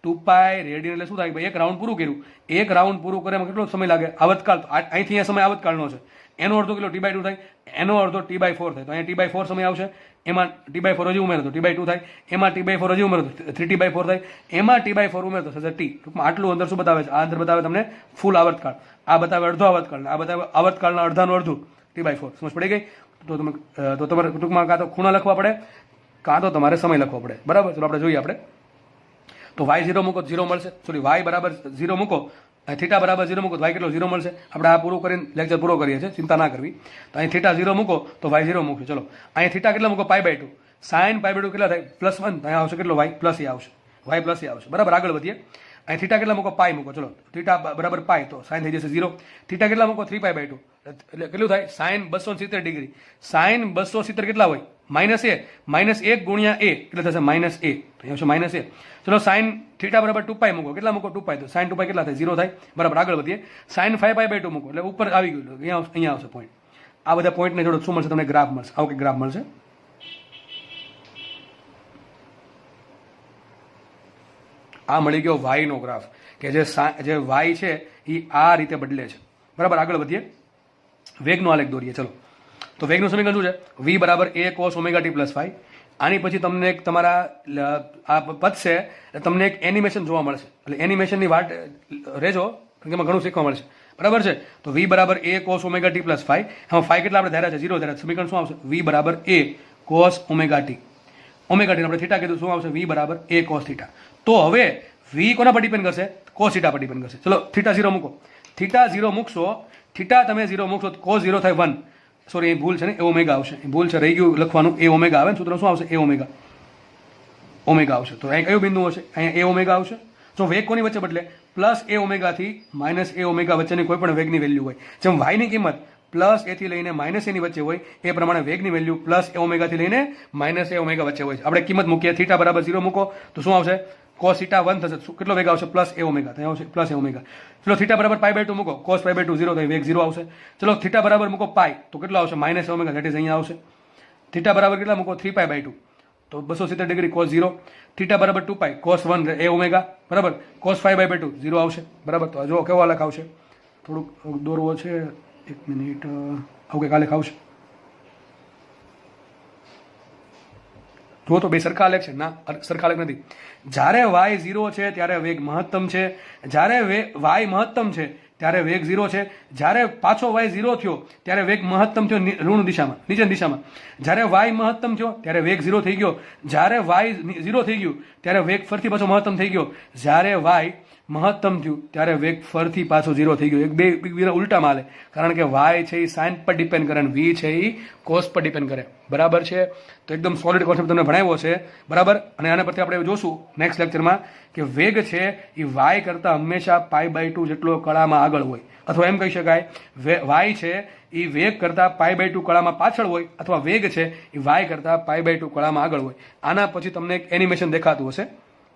2π રેડિયન એટલે શું થાય? ભાઈ એક રાઉન્ડ પૂરું કર્યું, એક રાઉન્ડ પૂરું કરવામાં કેટલો સમય લાગે? આવર્તકાળ. અહીંથી અહીંયા સમય આવર્તકાળનો છે. એનો અડધો કેટલો? T/2 થાય. એનો અડધો T/4 થાય. તો અહીંયા T/4 સમય આવશે, એમાં T/4 હજી ઉમેરો તો T/2 થાય, એમાં T/4 હજી ઉમેરો તો 3T/4 થાય, એમાં T/4 ઉમેરો તો થશે T. ટૂંકમાં આટલું અંદર શું બતાવે છે? આ અંદર બતાવે તમને ફૂલ આવર્તકાળ, આ બતાવે અડધો આવર્તકાળ, આ બતાવે આવર્તકાળના અડધાનું અડધું T/4. સમજ પડી ગઈ? તો તમારે ટૂંકમાં કાં તો ખૂણા લખવા પડે કાં તો તમારે સમય લખવો પડે. બરાબર. ચલો આપણે જોઈએ. આપણે તો y0 મૂકો 0 મળશે. સોરી, y બરાબર 0 મૂકો, થીટા બરાબર 0 મૂકો તો y કેટલો? 0 મળશે. આપણે આ પૂરું કરીને લેક્ચર પૂરો કરીએ છીએ, ચિંતા ના કરવી. તો અહીં થીટા 0 મૂકો તો y0 મૂકશે. ચલો અહીં થીટા કેટલા મૂકો? π/2. સાઇન π/2 કેટલા થાય? +1. તો અહીંયા આવશે કેટલો? y પ્લસ એ આવશે, y પ્લસ એ આવશે. બરાબર. આગળ વધીએ. અહીં થીટા કેટલા મૂકો? π મૂકો. ચલો થીટા બરાબર π, તો સાઇન થઈ જશે 0. થીટા કેટલા મૂકો? 3π/2 એટલે કેટલું થાય? Sign 270 degree. સાઇન 270 કેટલા હોય? -1 ગુણ્યા a એટલે થશે -a. અહીંયા આવશે -a. ચલો સાઇન થીટા બરાબર 2π મૂકો. કેટલા મૂકો? 2π. તો સાઇન 2π કેટલા થાય? 0 થાય. બરાબર. આગળ વધીએ. સાઇન 5π/2 મૂકો એટલે ઉપર આવી ગયું, અહીંયા આવશે પોઈન્ટ. આ બધા પોઈન્ટને જોડો શું મળશે તમને? ગ્રાફ મળશે. આવો કે ગ્રાફ મળશે. આ મળી ગયો y નો ગ્રાફ, કે જે y છે એ આ રીતે બદલે છે. બરાબર. આગળ વધીએ. વેગનો આલેખ દોરીએ. ચલો તો વેગનું સમીકરણ શું છે? v બરાબર a cos ωt પ્લસ 5. આની પછી તમને એક તમારા આ પદ છે એટલે તમને એક એનિમેશન જોવા મળશે, એટલે એનિમેશનની વાટ રહેજો, કારણ કે એમાં ઘણું શીખવા મળશે. બરાબર છે. તો v બરાબર a cos ωt પ્લસ 5. એમાં 5 કેટલા આપણે ધાર્યા છે? 0 ધાર્યા. સમીકરણ શું આવશે? v બરાબર a cos ωt. આપણે થીટા કીધું, શું આવશે? v બરાબર a cos થીટા. તો હવે v કોના પર ડિપેન્ડ કરશે? cos થીટા પર ડિપેન્ડ કરશે. ચલો થીટા 0 મૂકો. થીટા 0 મૂકશો, થીટા તમે 0 મૂકશો તો cos 0 થાય 1. સોરી, એ ભૂલ છે ને, એ ઓમેગા આવશે. એ ભૂલ છે, રહી ગયું લખવાનું. એ ઓમેગા આવે ને, સૂત્ર શું આવશે? એ ઓમેગા. ઓમેગા આવશે. તો અહીં કયું બિંદુ હશે? અહીંયા એ ઓમેગા આવશે. જો વેગ કોની વચ્ચે બદલે? પ્લસ એ ઓમેગા થી માઇનસ એ ઓમેગા વચ્ચેની કોઈ પણ વેગની વેલ્યુ હોય, જેમ y ની કિંમત પ્લસ એ થી લઈને માઇનસ એની વચ્ચે હોય, એ પ્રમાણે વેગની વેલ્યુ પ્લસ એ ઓમેગા થી લઈને માઇનસ એ ઓમેગા વચ્ચે હોય. આપણે કિંમત મૂકીએ. થીટા બરાબર 0 મૂકો તો શું આવશે? cos થીટા 1 થશે. કેટલો વેગ આવશે? પ્લસ એ ઓમેગા. ત્યાં આવશે પ્લસ એ ઓમેગા. ચલો થીટા બરાબર π/2 મૂકો. cos π/2 0 થાય, વેગ 0 આવશે. ચલો થીટા બરાબર મૂકો π તો કેટલો આવશે? માઇનસ ઓમેગા, ધેટ ઇઝ અહીંયા આવશે. થીટા બરાબર કેટલા મૂકો? 3π/2 તો 270 ડિગ્રી cos 0. થીટા બરાબર 2π cos 1 એ ઓમેગા. બરાબર. cos 5/2 0 આવશે. બરાબર. તો જો કેવો આલેખ આવશે? થોડુંક દોરવો છે, 1 મિનિટ. આવું કંઈક આલેખ આવશે. જો તો બે સરખા આલેખ છે? ના, સરખા આલેખ નથી. જ્યારે y 0 છે ત્યારે વેગ મહત્તમ છે, જ્યારે y મહત્તમ છે ત્યારે વેગ 0 છે, જ્યારે પાછો y 0 થયો ત્યારે વેગ મહત્તમ થયો ઋણ દિશામાં, નીચેની દિશામાં. જ્યારે y મહત્તમ થયો ત્યારે વેગ 0 થઈ ગયો, જ્યારે y 0 થઈ ગયું ત્યારે વેગ ફરીથી પાછો મહત્તમ થઈ ગયો, જ્યારે y મહત્તમ થયું ત્યારે વેગ ફરીથી પાછો 0 થઈ ગયો. એક બે ઉલટા માલે, કારણ કે y છે એ સાઇન પર ડિપેન્ડ કરે અને v છે એ કોસ પર ડિપેન્ડ કરે. બરાબર છે. તો એકદમ સોલિડ કોન્સેપ્ટ તમને ભણાવ્યો છે. બરાબર. અને આના પરથી આપણે જોશું નેક્સ્ટ લેક્ચરમાં કે વેગ છે એ y કરતાં હંમેશા π/2 જેટલો કળામાં આગળ હોય, અથવા એમ કહી શકાય y છે એ વેગ કરતાં π/2 કળામાં પાછળ હોય, અથવા વેગ છે એ y કરતાં π/2 કળામાં આગળ હોય. આના પછી તમને એક એનિમેશન દેખાતું હશે.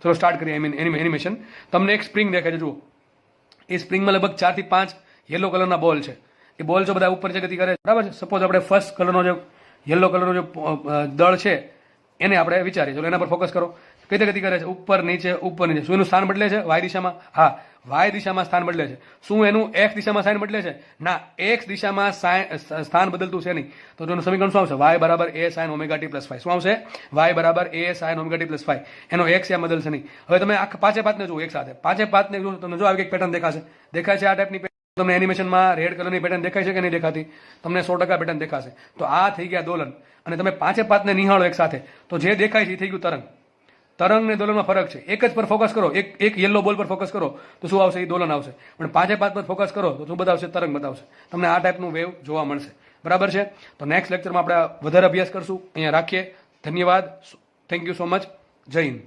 ચલો સ્ટાર્ટ કરીએ. એનિમેશન. તમને એક સ્પ્રિંગ દેખાય છે. જુઓ, એ સ્પ્રિંગમાં લગભગ 4 થી 5 યલો કલરના બોલ છે. એ બોલ જો બધા ઉપર જે ગતિ કરે, બરાબર છે. સપોઝ આપણે ફર્સ્ટ કલરનો જે યલો કલરનો જે દળ છે એને આપણે વિચારીએ. ચલો એના પર ફોકસ કરો. કઈ રીતે ગતિ કરે છે? ઉપર નીચે, ઉપર નીચે. શું એનું સ્થાન બદલે છે? y દિશામાં? હા, y દિશામાં સ્થાન બદલે છે. શું એનું x દિશામાં સાઇન બદલે છે? ના, x દિશામાં સ્થાન બદલતું છે નહીં. તો એનું સમીકરણ શું આવશે? y બરાબર a sin ωt પ્લસ 5. શું આવશે? y બરાબર a sin ωt પ્લસ 5. એનો x યા બદલશે નહીં. હવે તમે આખા પાંચે પાંચને જુઓ એક સાથે. પાંચે પાંચને જુઓ તમને જો આવી એક પેટર્ન દેખાશે. દેખાય છે આ ટાઈપની પેટર્ન? તમને એનિમેશનમાં રેડ કલરની પેટર્ન દેખાય છે કે નહીં દેખાતી? તમને 100% પેટર્ન દેખાશે. તો આ થઈ ગયા દોલન. અને તમે પાંચે પાંચને નિહાળો એક સાથે તો જે દેખાય છે એ થઈ ગયું તરંગ. તરંગ ને દોલનમાં ફરક છે. એક જ પર ફોકસ કરો, એક યલો બોલ પર ફોકસ કરો તો શું આવશે? એ દોલન આવશે. પણ પાંચે પાંચ પર ફોકસ કરો તો શું બતાવશે? તરંગ બતાવશે. તમને આ ટાઈપનું વેવ જોવા મળશે. બરાબર છે. તો નેક્સ્ટ લેક્ચરમાં આપણે વધારે અભ્યાસ કરશું. અહીંયા રાખીએ. ધન્યવાદ. Thank you so much. જય હિન્દ.